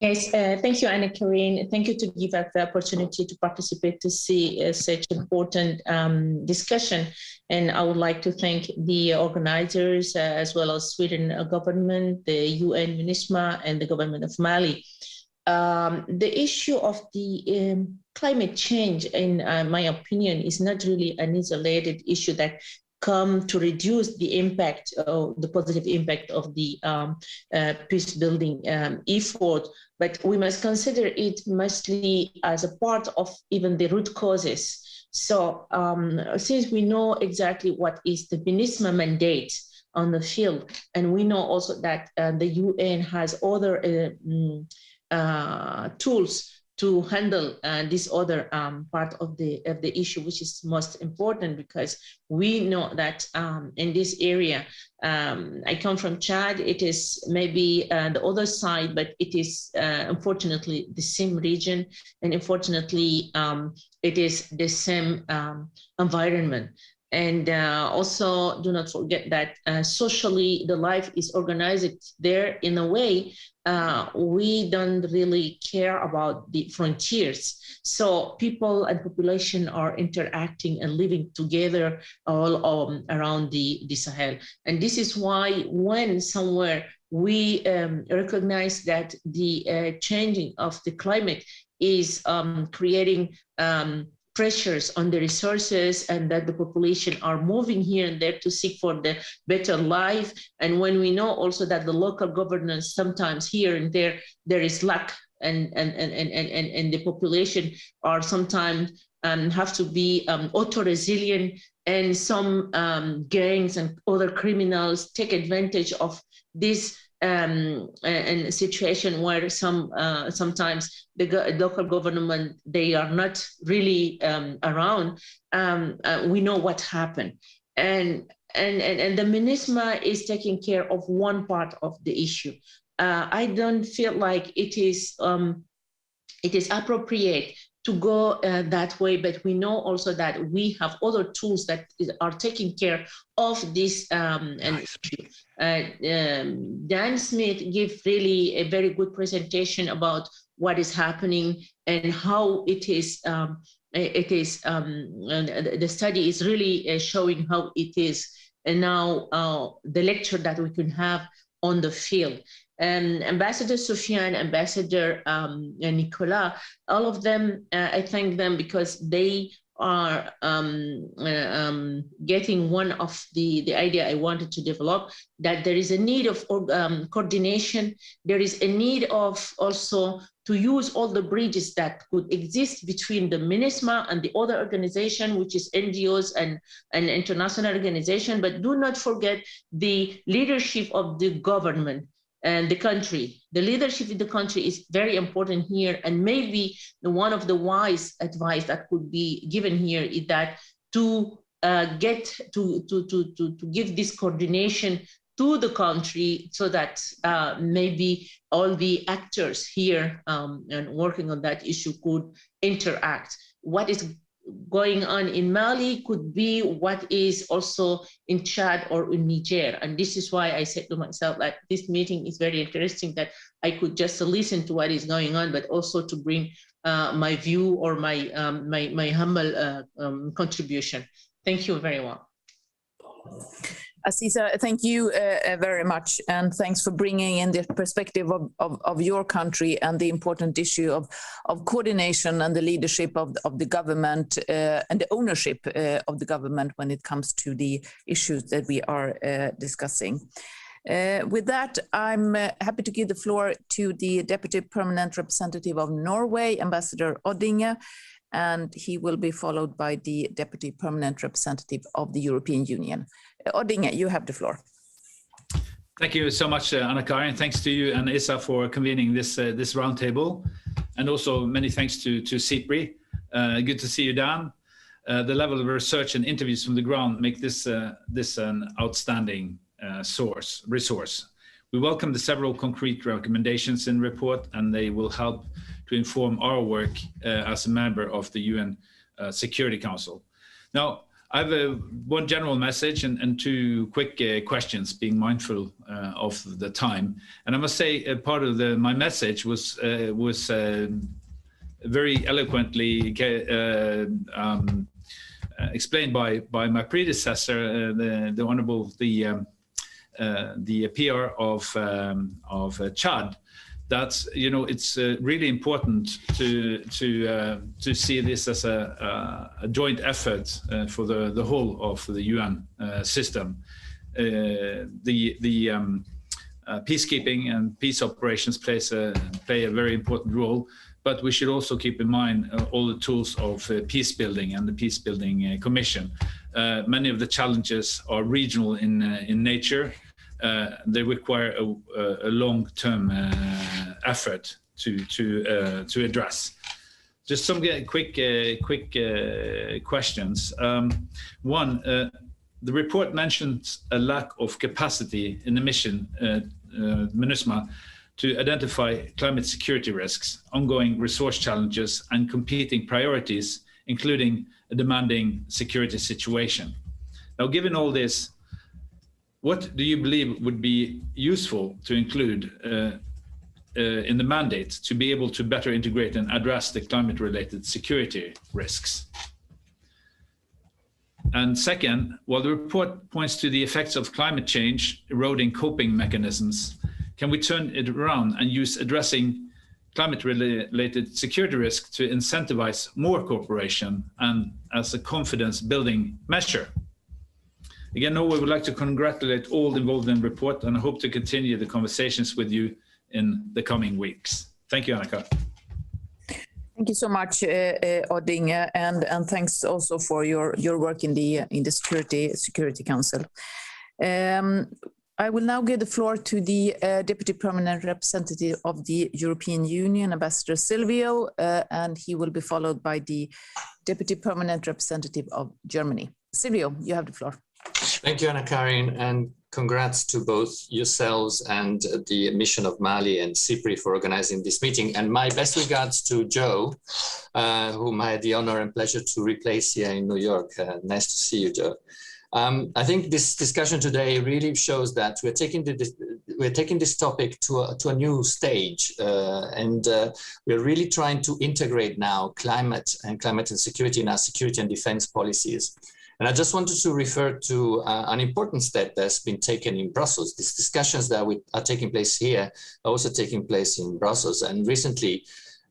Yes, thank you, Karin. Thank you to give us the opportunity to participate to see such important discussion. And I would like to thank the organizers as well as Sweden government, the UN MINUSMA, and the government of Mali. The issue of the climate change, in my opinion, is not really an isolated issue that come to reduce the impact, the positive impact of the peace building effort, but we must consider it mostly as a part of even the root causes. So since we know exactly what is the MINUSMA mandate on the field, and we know also that the UN has other tools to handle this other part of the issue, which is most important, because we know that in this area, I come from Chad, it is maybe the other side, but it is unfortunately the same region, and unfortunately it is the same environment. And also do not forget that socially the life is organized there in a way we don't really care about the frontiers. So people and population are interacting and living together all around the Sahel. And this is why when somewhere we recognize that the changing of the climate is creating pressures on the resources, and that the population are moving here and there to seek for the better life. And when we know also that the local governance sometimes here and there is lack, and the population are sometimes have to be auto-resilient, and some gangs and other criminals take advantage of this and a situation where sometimes the local government, they are not really around. We know what happened, and the MINUSMA is taking care of one part of the issue. I don't feel like it is appropriate to go that way, but we know also that we have other tools that are taking care of this issue. Dan Smith gave really a very good presentation about what is happening and how it is. The study is really showing how it is, and now the lecture that we can have on the field. And Ambassador Soufiane, Ambassador Nicolas, all of them, I thank them because they are getting one of the idea I wanted to develop, that there is a need of coordination. There is a need of also to use all the bridges that could exist between the MINUSMA and the other organization, which is NGOs and international organization. But do not forget the leadership of the government and the country. The leadership in the country is very important here, and maybe one of the wise advice that could be given here is that to give this coordination to the country, so that maybe all the actors here and working on that issue could interact. What is going on in Mali could be what is also in Chad or in Niger. And this is why I said to myself that this meeting is very interesting, that I could just listen to what is going on, but also to bring my view or my humble contribution. Thank you very much. Issa, thank you very much, and thanks for bringing in the perspective of your country and the important issue of coordination and the leadership of the government and the ownership of the government when it comes to the issues that we are discussing. With that, I'm happy to give the floor to the Deputy Permanent Representative of Norway, Ambassador Oddinge, and he will be followed by the Deputy Permanent Representative of the European Union. Oddinge, you have the floor. Thank you so much, Karin. Thanks to you and Issa for convening this roundtable, and also many thanks to CEST. Good to see you, Dan. The level of research and interviews from the ground make this an outstanding resource. We welcome the several concrete recommendations in the report, and they will help to inform our work as a member of the UN Security Council. Now, I have one general message and two quick questions, being mindful of the time. And I must say, part of my message was very eloquently explained by my predecessor, the Honourable the PR of Chad. That it's really important to see this as a joint effort for the whole of the UN system. The peacekeeping and peace operations play a very important role, but we should also keep in mind all the tools of peace building and the peace building commission. Many of the challenges are regional in nature. They require a long-term effort to address. Just some quick questions. One, the report mentions a lack of capacity in the mission, MINUSMA, to identify climate security risks, ongoing resource challenges, and competing priorities, including a demanding security situation. Now, given all this, what do you believe would be useful to include in the mandate to be able to better integrate and address the climate-related security risks? And second, while the report points to the effects of climate change eroding coping mechanisms, can we turn it around and use addressing climate-related security risk to incentivize more cooperation and as a confidence-building measure? Again, we would like to congratulate all involved in the report, and I hope to continue the conversations with you in the coming weeks. Thank you, Annika. Thank you so much, Odding, and thanks also for your work in the Security Council. I will now give the floor to the Deputy Permanent Representative of the European Union, Ambassador Silvio, and he will be followed by the Deputy Permanent Representative of Germany. Silvio, you have the floor. Thank you, Karin, and congrats to both yourselves and the mission of Mali and SIPRI for organizing this meeting. And my best regards to Joe, whom I had the honor and pleasure to replace here in New York. Nice to see you, Joe. I think this discussion today really shows that we're taking this topic to a new stage, and we're really trying to integrate now climate and security in our security and defense policies. And I just wanted to refer to an important step that's been taken in Brussels. These discussions that are taking place here are also taking place in Brussels. And recently,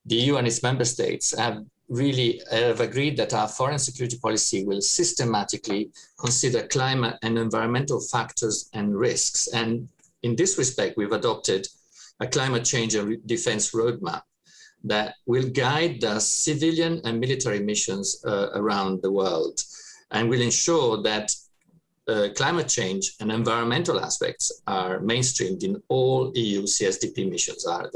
the EU and its member states have agreed that our foreign security policy will systematically consider climate and environmental factors and risks. And in this respect, we've adopted a climate change and defense roadmap that will guide the civilian and military missions around the world, and will ensure that climate change and environmental aspects are mainstreamed in all EU CSDP missions, our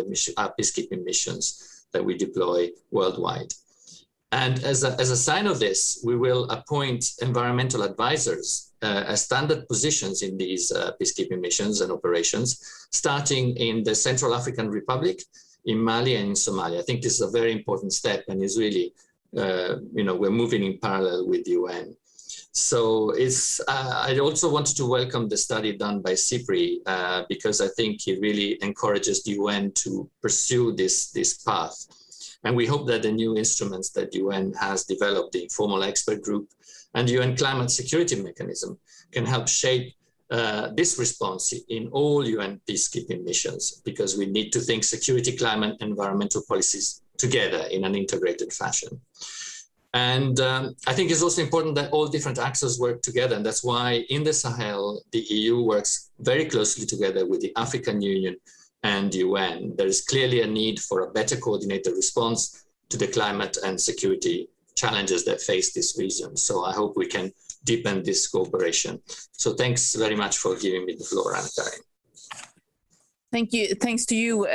peacekeeping missions that we deploy worldwide. And as a sign of this, we will appoint environmental advisors as standard positions in these peacekeeping missions and operations, starting in the Central African Republic, in Mali and in Somalia. I think this is a very important step and is really, we're moving in parallel with the UN. So I also wanted to welcome the study done by SIPRI because I think it really encourages the UN to pursue this path. And we hope that the new instruments that UN has developed, the informal expert group and the UN climate security mechanism, can help shape this response in all UN peacekeeping missions, because we need to think security, climate, environmental policies together in an integrated fashion. And I think it's also important that all different actors work together. And that's why in the Sahel, the EU works very closely together with the African Union and UN. There is clearly a need for a better coordinated response to the climate and security challenges that face this region. So I hope we can deepen this cooperation. So thanks very much for giving me the floor, Karin. Thank you. Thanks to you,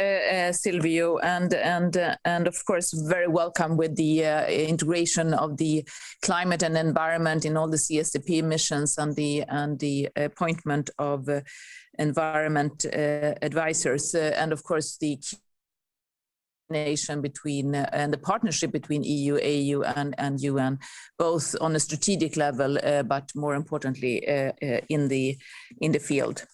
Silvio, and of course, very welcome with the integration of the climate and environment in all the CSDP missions and the appointment of environment advisors, and of course the coordination between and the partnership between EU, AU, and UN, both on a strategic level, but more importantly in the field.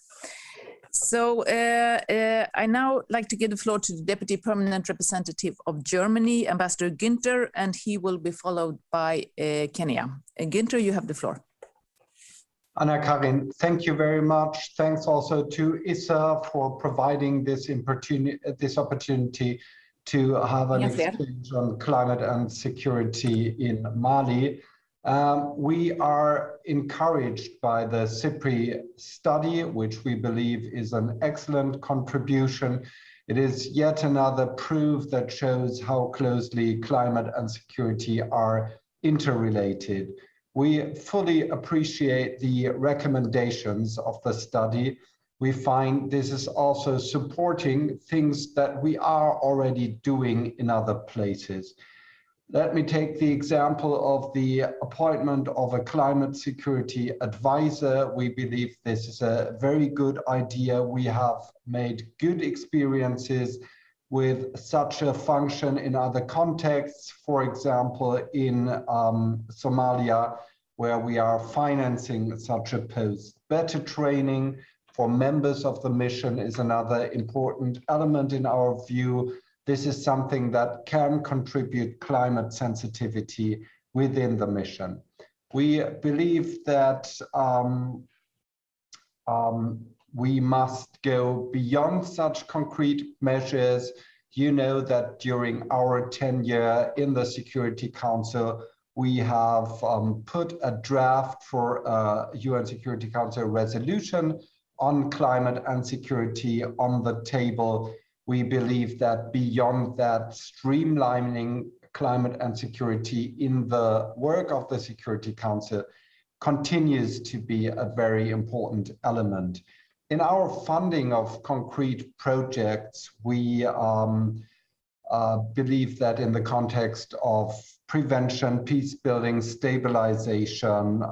So I now like to give the floor to the Deputy Permanent Representative of Germany, Ambassador Günther, and he will be followed by Kenya. Günther, you have the floor. Karin, thank you very much. Thanks also to Issa for providing this opportunity to have an exchange on climate and security in Mali. We are encouraged by the SIPRI study, which we believe is an excellent contribution. It is yet another proof that shows how closely climate and security are interrelated. We fully appreciate the recommendations of the study, we find this is also supporting things that we are already doing in other places. Let me take the example of the appointment of a climate security advisor. We believe this is a very good idea. We have made good experiences with such a function in other contexts, for example, in Somalia, where we are financing such a post. Better training for members of the mission is another important element in our view. This is something that can contribute climate sensitivity within the mission. We believe that we must go beyond such concrete measures. You know that during our tenure in the Security Council, we have put a draft for UN Security Council resolution on climate and security on the table. We believe that beyond that, streamlining climate and security in the work of the Security Council continues to be a very important element. In our funding of concrete projects, we believe that in the context of prevention, peace building, stabilization,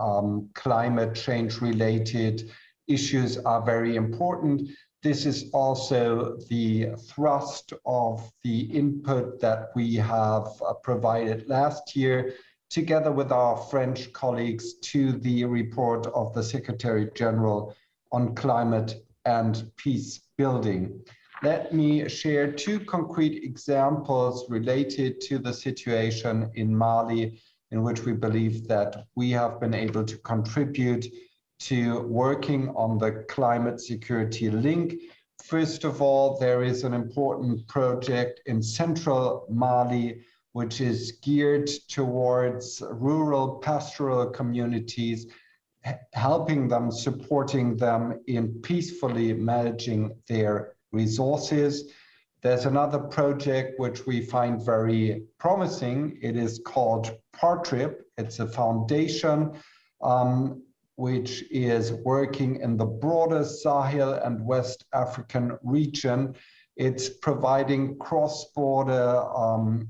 climate change related issues are very important. This is also the thrust of the input that we have provided last year, together with our French colleagues, to the report of the Secretary General on climate and peace building. Let me share two concrete examples related to the situation in Mali, in which we believe that we have been able to contribute to working on the climate security link. First of all, there is an important project in central Mali, which is geared towards rural pastoral communities, helping them, supporting them in peacefully managing their resources. There's another project which we find very promising. It is called PARTRIP. It's a foundation which is working in the broader Sahel and West African region. It's providing cross-border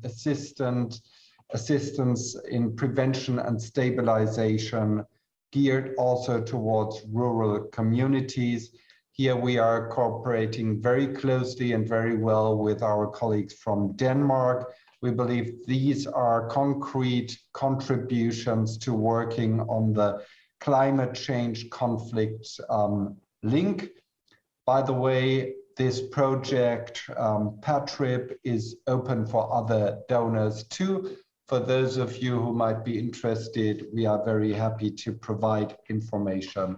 assistance in prevention and stabilization, geared also towards rural communities. Here we are cooperating very closely and very well with our colleagues from Denmark. We believe these are concrete contributions to working on the climate change conflict link. By the way, this project, PATRIP, is open for other donors too. For those of you who might be interested, we are very happy to provide information.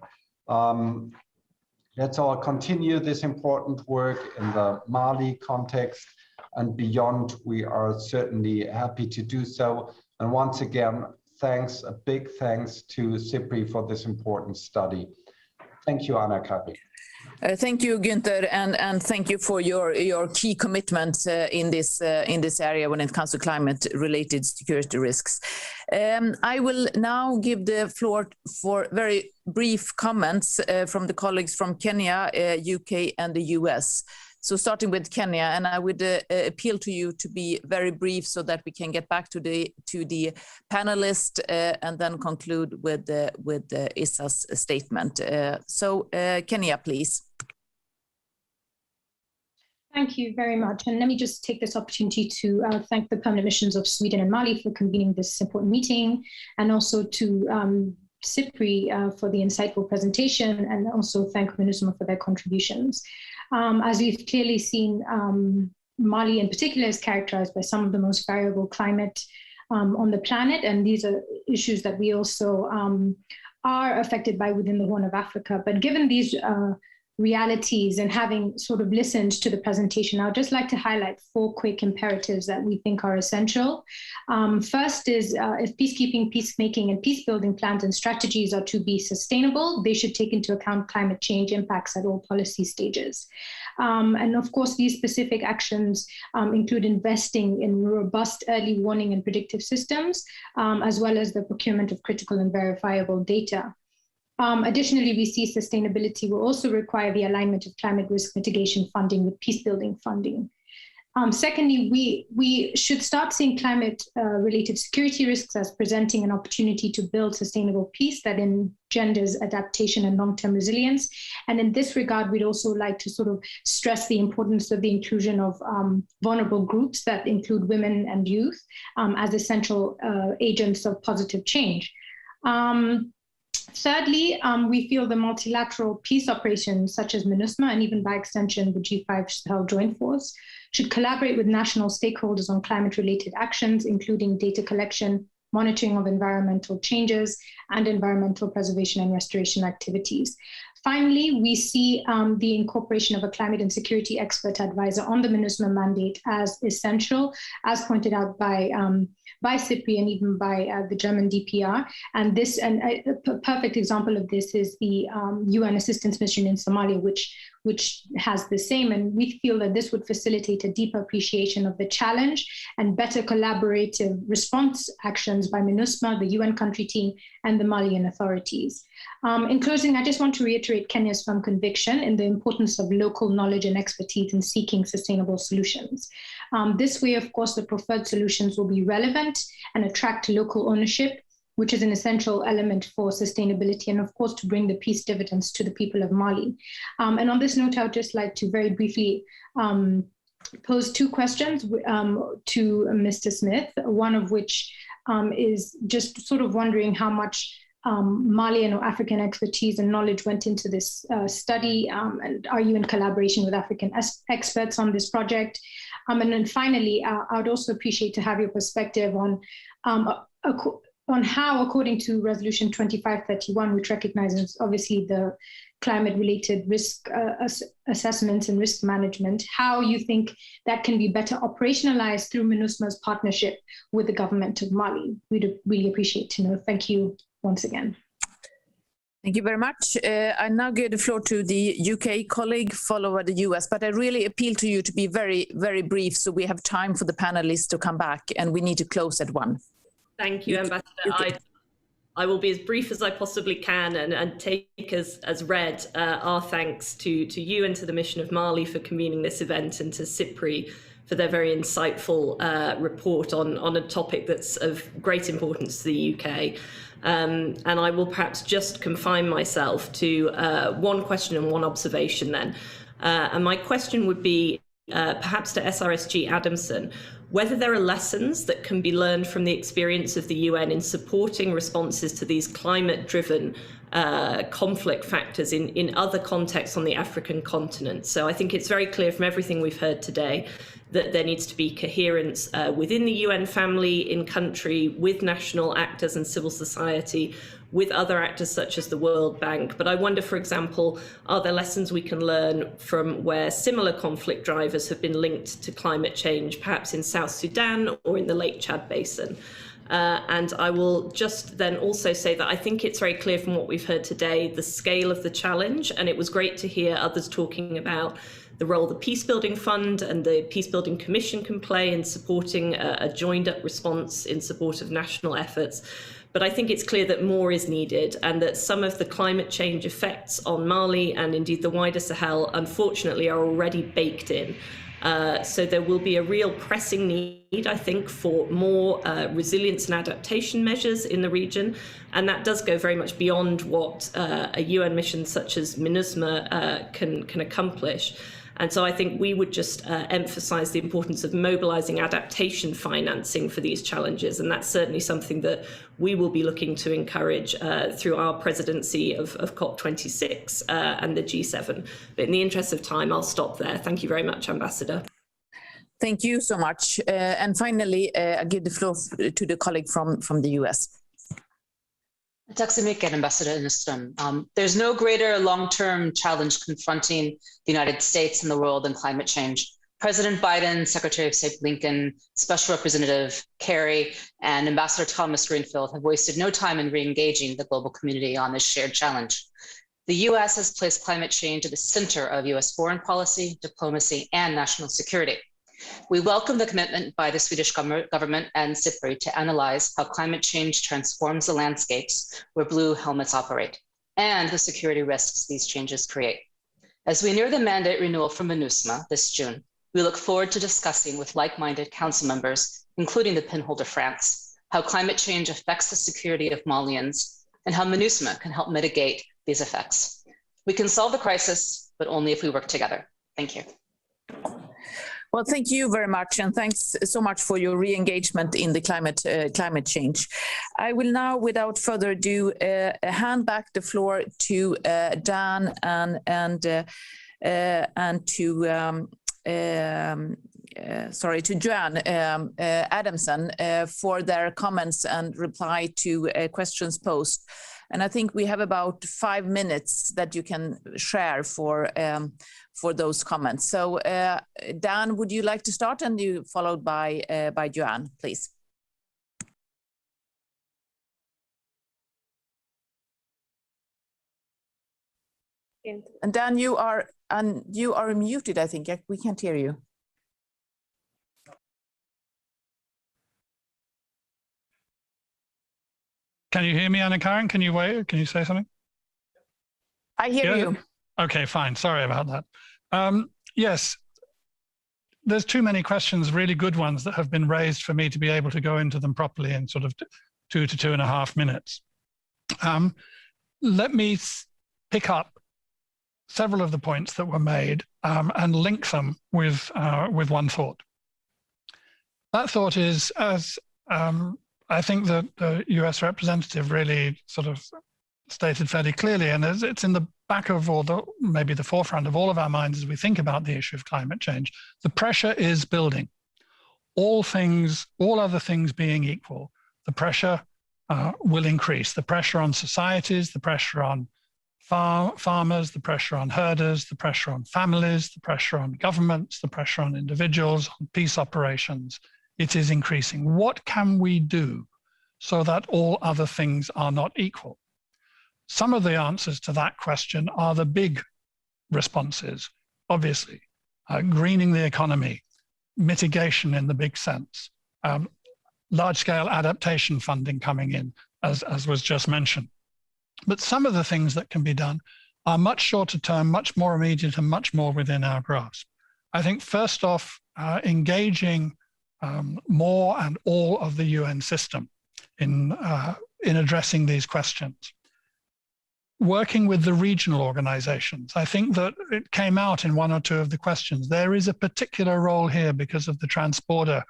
Let's all continue this important work in the Mali context and beyond. We are certainly happy to do so. And once again, thanks, a big thanks to SIPRI for this important study. Thank you, Anna-Karin. Thank you, Günther, and thank you for your key commitments in this area when it comes to climate-related security risks. I will now give the floor for very brief comments from the colleagues from Kenya, UK, and the US. So starting with Kenya, and I would appeal to you to be very brief so that we can get back to the panelist and then conclude with Issa's statement. So Kenya, please. Thank you very much. And let me just take this opportunity to thank the permanent missions of Sweden and Mali for convening this important meeting, and also to SIPRI for the insightful presentation, and also thank MINUSMA for their contributions. As we've clearly seen, Mali in particular is characterized by some of the most variable climate on the planet, and these are issues that we also are affected by within the Horn of Africa. But given these realities and having sort of listened to the presentation, I'd just like to highlight 4 quick imperatives that we think are essential. First is if peacekeeping, peacemaking, and peace-building plans and strategies are to be sustainable, they should take into account climate change impacts at all policy stages. And of course, these specific actions include investing in robust early warning and predictive systems, as well as the procurement of critical and verifiable data. Additionally, we see sustainability will also require the alignment of climate risk mitigation funding with peace-building funding. Secondly, we should start seeing climate-related security risks as presenting an opportunity to build sustainable peace that engenders adaptation and long-term resilience. And in this regard, we'd also like to sort of stress the importance of the inclusion of vulnerable groups that include women and youth as essential agents of positive change. Thirdly, we feel the multilateral peace operations such as MINUSMA and even by extension the G5 Sahel Joint Force should collaborate with national stakeholders on climate-related actions, including data collection, monitoring of environmental changes, and environmental preservation and restoration activities. Finally, we see the incorporation of a climate and security expert advisor on the MINUSMA mandate as essential, as pointed out by SIPRI and even by the German DPR. And a perfect example of this is the UN Assistance Mission in Somalia, which has the same. And we feel that this would facilitate a deeper appreciation of the challenge and better collaborative response actions by MINUSMA, the UN country team, and the Malian authorities. In closing, I just want to reiterate Kenya's firm conviction in the importance of local knowledge and expertise in seeking sustainable solutions. This way, of course, the preferred solutions will be relevant and attract local ownership, which is an essential element for sustainability and, of course, to bring the peace dividends to the people of Mali. And on this note, I would just like to very briefly pose two questions to Mr. Smith, one of which is just sort of wondering how much Malian or African expertise and knowledge went into this study, and are you in collaboration with African experts on this project? And then finally, I would also appreciate to have your perspective on how, according to Resolution 2531, which recognizes obviously the climate-related risk assessments and risk management, how you think that can be better operationalized through MINUSMA's partnership with the government of Mali. We'd really appreciate to know. Thank you once again. Thank you very much. I now give the floor to the UK colleague, followed by the US, but I really appeal to you to be very, very brief so we have time for the panelists to come back, and we need to close at 1. Thank you, Ambassador. I will be as brief as I possibly can and take as read our thanks to you and to the Mission of Mali for convening this event, and to SIPRI for their very insightful report on a topic that's of great importance to the UK. And I will perhaps just confine myself to one question and one observation then. And my question would be perhaps to SRSG Adamson, whether there are lessons that can be learned from the experience of the UN in supporting responses to these climate-driven conflict factors in other contexts on the African continent. So I think it's very clear from everything we've heard today that there needs to be coherence within the UN family, in country, with national actors and civil society, with other actors such as the World Bank. But I wonder, for example, are there lessons we can learn from where similar conflict drivers have been linked to climate change, perhaps in South Sudan or in the Lake Chad Basin? And I will just then also say that I think it's very clear from what we've heard today, the scale of the challenge. And it was great to hear others talking about the role the Peacebuilding Fund and the Peacebuilding Commission can play in supporting a joined-up response in support of national efforts. But I think it's clear that more is needed, and that some of the climate change effects on Mali and indeed the wider Sahel, unfortunately, are already baked in. So there will be a real pressing need, I think, for more resilience and adaptation measures in the region. And that does go very much beyond what a UN mission such as MINUSMA can accomplish. And so I think we would just emphasize the importance of mobilizing adaptation financing for these challenges. And that's certainly something that we will be looking to encourage through our presidency of COP26 and the G7. But in the interest of time, I'll stop there. Thank you very much, Ambassador. Thank you so much. And finally, I give the floor to the colleague from the US. Tack så mycket, Ambassador Eneström. There's no greater long-term challenge confronting the United States and the world than climate change. President Biden, Secretary of State Blinken, Special Representative Kerry, and Ambassador Thomas Greenfield have wasted no time in re-engaging the global community on this shared challenge. The US has placed climate change at the center of US foreign policy, diplomacy, and national security. We welcome the commitment by the Swedish government and SIPRI to analyze how climate change transforms the landscapes where blue helmets operate, and the security risks these changes create. As we near the mandate renewal from MINUSMA this June, we look forward to discussing with like-minded council members, including the pinholder France, how climate change affects the security of Malians and how MINUSMA can help mitigate these effects. We can solve the crisis, but only if we work together. Thank you. Well, thank you very much, and thanks so much for your re-engagement in the climate change. I will now, without further ado, hand back the floor to Dan and to Joanne Adamson for their comments and reply to questions posed. And I think we have about 5 minutes that you can share for those comments. So Dan, would you like to start, and you followed by Joanne, please? And Dan, you are muted, I think. We can't hear you. Can you hear me, Anna-Karin? Can you wait? Can you say something? I hear you. Okay, fine. Sorry about that. Yes, there's too many questions, really good ones, that have been raised for me to be able to go into them properly in sort of 2 to 2.5 minutes. Let me pick up several of the points that were made and link them with one thought. That thought is, as I think that the US representative really sort of stated fairly clearly, and it's in the back of maybe the forefront of all of our minds as we think about the issue of climate change, the pressure is building. All other things being equal, the pressure will increase. The pressure on societies, the pressure on farmers, the pressure on herders, the pressure on families, the pressure on governments, the pressure on individuals, on peace operations. It is increasing. What can we do so that all other things are not equal? Some of the answers to that question are the big responses, obviously. Greening the economy, mitigation in the big sense, large-scale adaptation funding coming in, as was just mentioned. But some of the things that can be done are much shorter term, much more immediate, and much more within our grasp. I think first off, engaging more and all of the UN system in addressing these questions. Working with the regional organizations. I think that it came out in 1 or 2 of the questions. There is a particular role here because of the transborder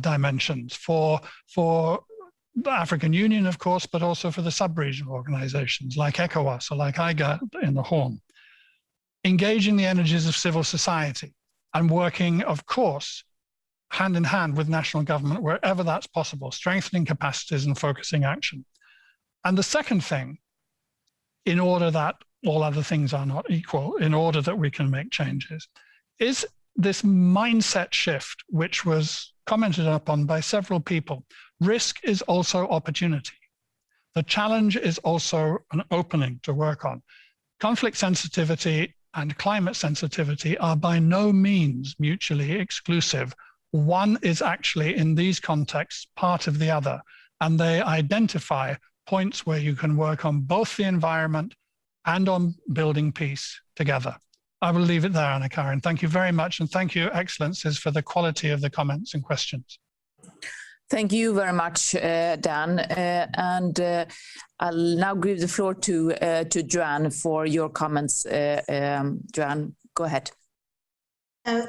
dimensions for the African Union, of course, but also for the sub-regional organizations like ECOWAS or like IGAD in the Horn. Engaging the energies of civil society and working, of course, hand in hand with national government wherever that's possible, strengthening capacities and focusing action. And the second thing, in order that all other things are not equal, in order that we can make changes, is this mindset shift, which was commented upon by several people. Risk is also opportunity. The challenge is also an opening to work on. Conflict sensitivity and climate sensitivity are by no means mutually exclusive. One is actually, in these contexts, part of the other, and they identify points where you can work on both the environment and on building peace together. I will leave it there, Anna-Karin. Thank you very much, and thank you, Excellencies, for the quality of the comments and questions. Thank you very much, Dan. I'll now give the floor to Joanne for your comments. Joanne, go ahead.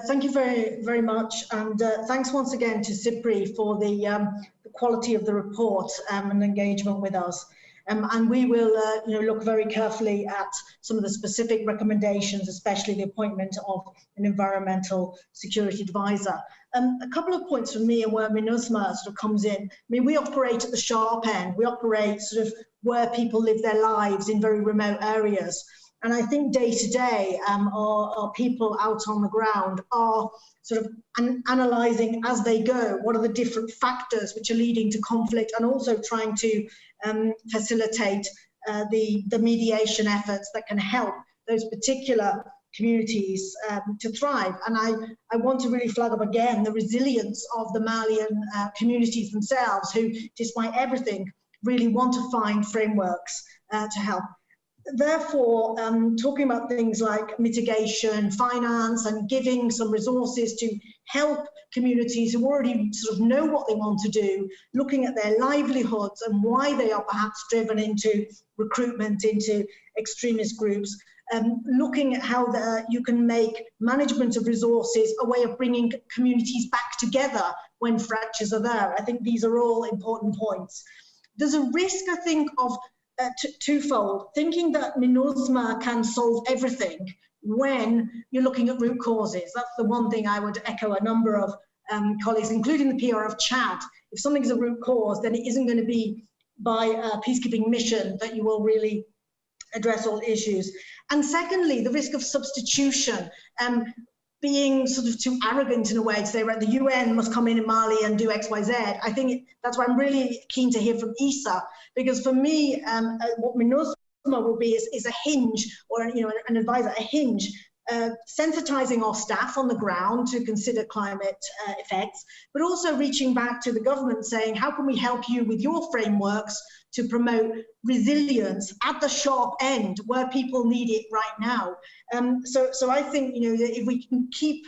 Thank you very, very much, and thanks once again to SIPRI for the quality of the report and engagement with us. And we will look very carefully at some of the specific recommendations, especially the appointment of an environmental security advisor. A couple of points from me and where MINUSMA sort of comes in. I mean, we operate at the sharp end. We operate sort of where people live their lives in very remote areas. And I think day to day, our people out on the ground are sort of analysing as they go what are the different factors which are leading to conflict, and also trying to facilitate the mediation efforts that can help those particular communities to thrive. And I want to really flag up again the resilience of the Malian communities themselves, who, despite everything, really want to find frameworks to help. Therefore, talking about things like mitigation, finance, and giving some resources to help communities who already sort of know what they want to do, looking at their livelihoods and why they are perhaps driven into recruitment into extremist groups, looking at how you can make management of resources a way of bringing communities back together when fractures are there. I think these are all important points. There's a risk, I think, of twofold, thinking that MINUSMA can solve everything when you're looking at root causes. That's the one thing I would echo a number of colleagues, including the PR of Chad. If something is a root cause, then it isn't going to be by a peacekeeping mission that you will really address all issues. And secondly, the risk of substitution, being sort of too arrogant in a way to say, right, the UN must come in Mali and do X, Y, Z. I think that's why I'm really keen to hear from Issa, because for me, what MINUSMA will be is a hinge, or an advisor, a hinge, sensitizing our staff on the ground to consider climate effects, but also reaching back to the government saying, how can we help you with your frameworks to promote resilience at the sharp end where people need it right now. So I think, that if we can keep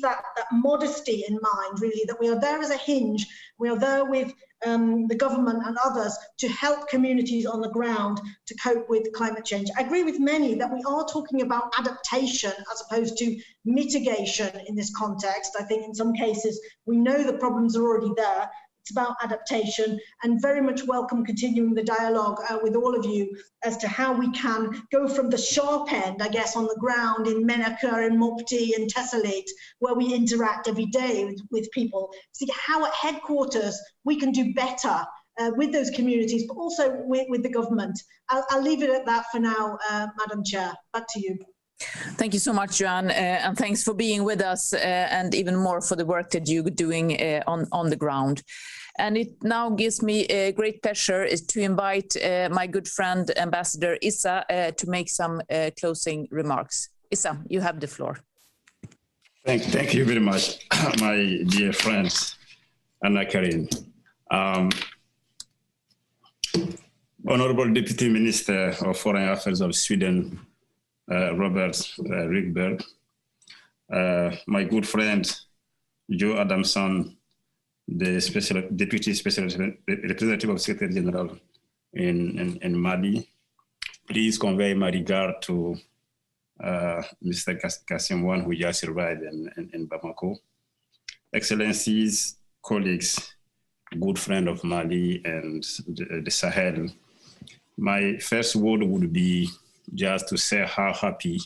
that modesty in mind, really, that we are there as a hinge, we are there with the government and others to help communities on the ground to cope with climate change. I agree with many that we are talking about adaptation as opposed to mitigation in this context. I think in some cases we know the problems are already there. It's about adaptation, and very much welcome continuing the dialogue with all of you as to how we can go from the sharp end, I guess, on the ground in Menaka and Mopti and Tessalit, where we interact every day with people, see how at headquarters we can do better with those communities, but also with the government. I'll leave it at that for now, Madam Chair. Back to you. Thank you so much, Joanne, and thanks for being with us, and even more for the work that you're doing on the ground. And it now gives me a great pleasure to invite my good friend, Ambassador Issa, to make some closing remarks. Issa, you have the floor. Thank you very much, my dear friends, Karin. Honorable Deputy Minister of Foreign Affairs of Sweden, Robert Rydberg, my good friend, Joe Adamson, the Deputy Special Representative of Secretary General in Mali. Please convey my regard to Mr. Kassim Wan, who just arrived in Bamako. Excellencies, colleagues, good friend of Mali and the Sahel. My first word would be just to say how happy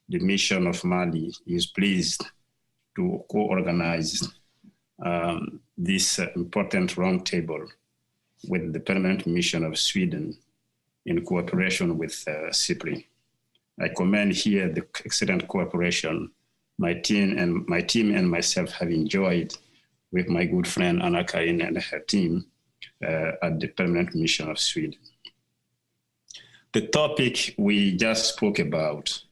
the mission of Mali is pleased to co-organize this important roundtable with the permanent mission of Sweden in cooperation with SIPRI. I commend here the excellent cooperation my team and myself have enjoyed with my good friend Karin and her team at the permanent mission of Sweden. The topic we just spoke about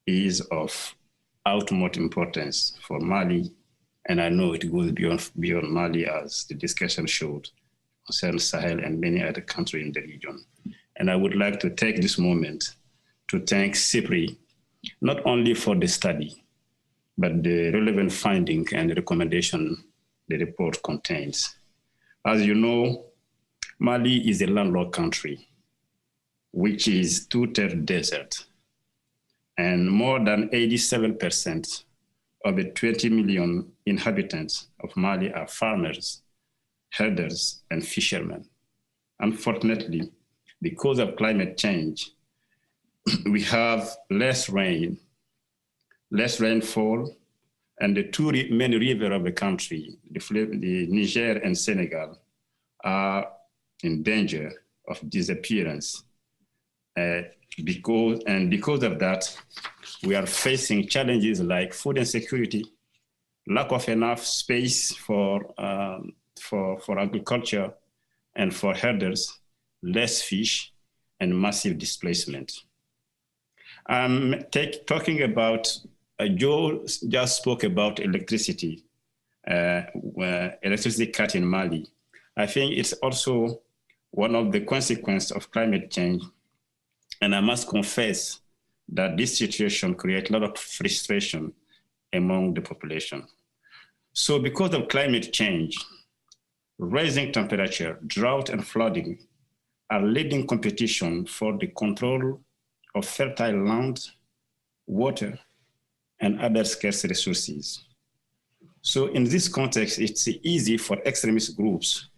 is of utmost importance for Mali, and I know it goes beyond Mali, as the discussion showed, concerning Sahel and many other countries in the region. And I would like to take this moment to thank SIPRI, not only for the study, but the relevant finding and recommendation the report contains. As you know, Mali is a landlocked country, which is two-thirds desert, and more than 87% of the 20 million inhabitants of Mali are farmers, herders, and fishermen. Unfortunately, because of climate change, we have less rain, less rainfall, and the two main rivers of the country, the Niger and Senegal, are in danger of disappearance. Because of that, we are facing challenges like food insecurity, lack of enough space for agriculture and for herders, less fish, and massive displacement. Talking about, Joe just spoke about electricity, electricity cut in Mali. I think it's also one of the consequences of climate change And I must confess that this situation creates a lot of frustration among the population. So because of climate change, rising temperature, drought, and flooding are leading competition for the control of fertile land, water, and other scarce resources. So in this context, it's easy for extremist groups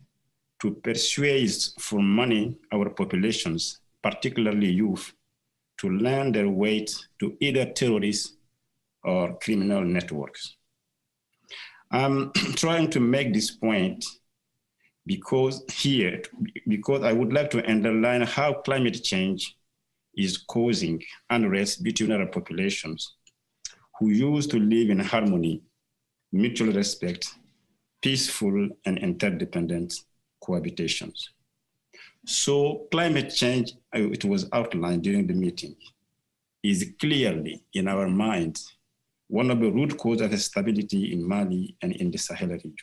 to persuade for money our populations, particularly youth, to lend their weight to either terrorists or criminal networks. I'm trying to make this point because I would like to underline how climate change is causing unrest between our populations who used to live in harmony, mutual respect, peaceful and interdependent cohabitations. So climate change, it was outlined during the meeting, is clearly in our minds one of the root causes of instability in Mali and in the Sahel region.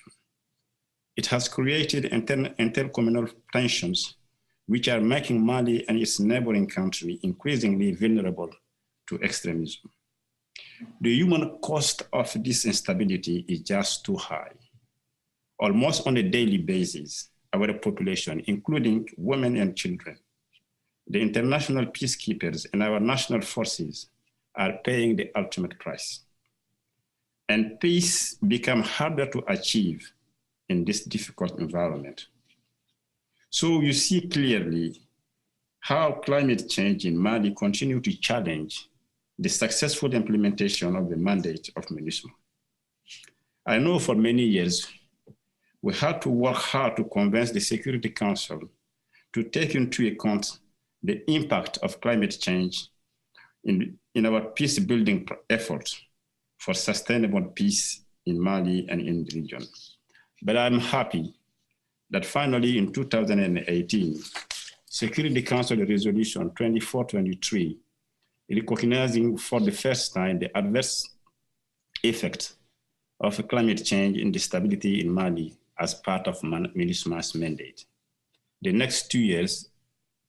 It has created intercommunal tensions, which are making Mali and its neighboring country increasingly vulnerable to extremism. The human cost of this instability is just too high. Almost on a daily basis, our population, including women and children, the international peacekeepers and our national forces are paying the ultimate price. And peace becomes harder to achieve in this difficult environment. So you see clearly how climate change in Mali continues to challenge the successful implementation of the mandate of MINUSMA. I know for many years, we had to work hard to convince the Security Council to take into account the impact of climate change in our peace building efforts for sustainable peace in Mali and in the region. But I'm happy that finally in 2018, Security Council Resolution 2423, recognizing for the first time the adverse effect of climate change in the stability in Mali as part of MINUSMA's mandate. The next 2 years,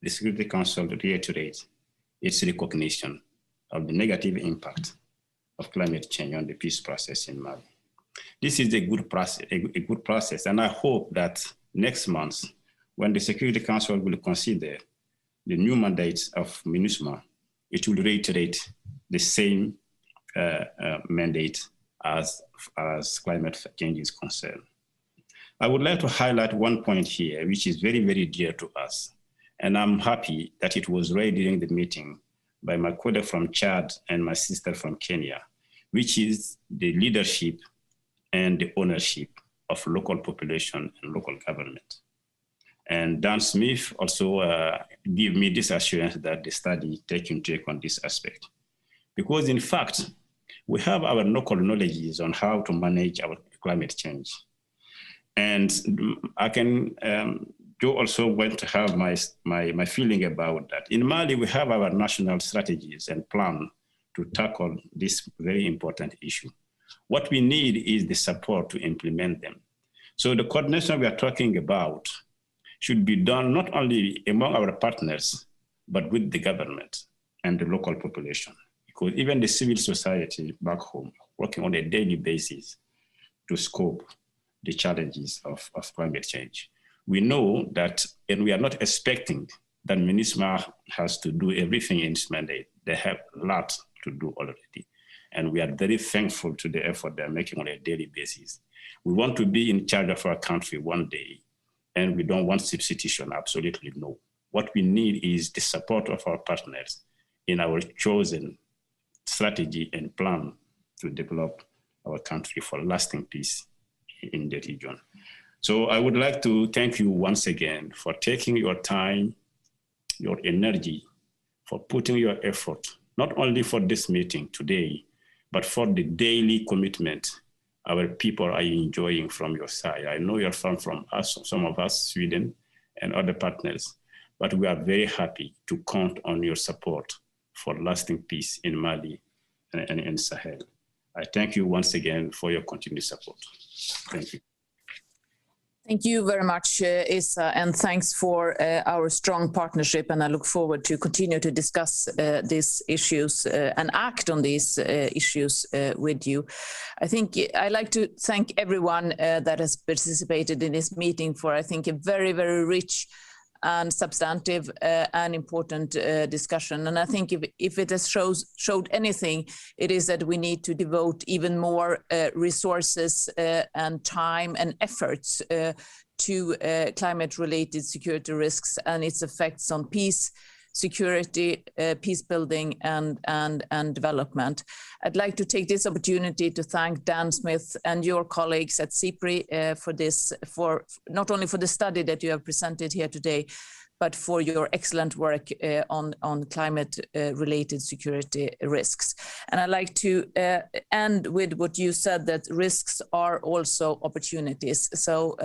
the Security Council reiterates its recognition of the negative impact of climate change on the peace process in Mali. This is a good process, and I hope that next month, when the Security Council will consider the new mandates of MINUSMA, it will reiterate the same mandate as climate change is concerned. I would like to highlight one point here, which is very, very dear to us. And I'm happy that it was raised during the meeting by my colleague from Chad and my sister from Kenya, which is the leadership and the ownership of local population and local government. And Dan Smith also gave me this assurance that the study takes into account this aspect. Because in fact, we have our local knowledges on how to manage our climate change. And I can, Joe also went to have my feeling about that. In Mali, we have our national strategies and plan to tackle this very important issue. What we need is the support to implement them. So the coordination we are talking about should be done not only among our partners, but with the government and the local population. Because even the civil society back home, working on a daily basis to scope the challenges of climate change. We know that, and we are not expecting that MINUSMA has to do everything in its mandate. They have a lot to do already. And we are very thankful to the effort they're making on a daily basis. We want to be in charge of our country one day, and we don't want substitution, absolutely no. What we need is the support of our partners in our chosen strategy and plan to develop our country for lasting peace in the region. So I would like to thank you once again for taking your time, your energy, for putting your effort, not only for this meeting today, but for the daily commitment our people are enjoying from your side. I know you're from us, some of us, Sweden and other partners, but we are very happy to count on your support for lasting peace in Mali and in Sahel. I thank you once again for your continued support. Thank you. Thank you very much, Issa, and thanks for our strong partnership. And I look forward to continue to discuss these issues and act on these issues with you. I think I'd like to thank everyone that has participated in this meeting for, I think, a very, very rich and substantive and important discussion. And I think if it has showed anything, it is that we need to devote even more resources and time and efforts to climate-related security risks and its effects on peace, security, peace building, and development. I'd like to take this opportunity to thank Dan Smith and your colleagues at SIPRI for not only for the study that you have presented here today, but for your excellent work on climate-related security risks. And I'd like to end with what you said, that risks are also opportunities. So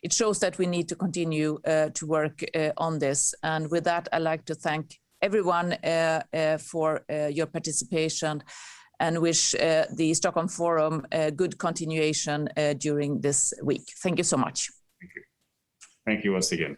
it shows that we need to continue to work on this. And with that, I'd like to thank everyone for your participation and wish the Stockholm Forum a good continuation during this week. Thank you so much. Thank you. Thank you once again.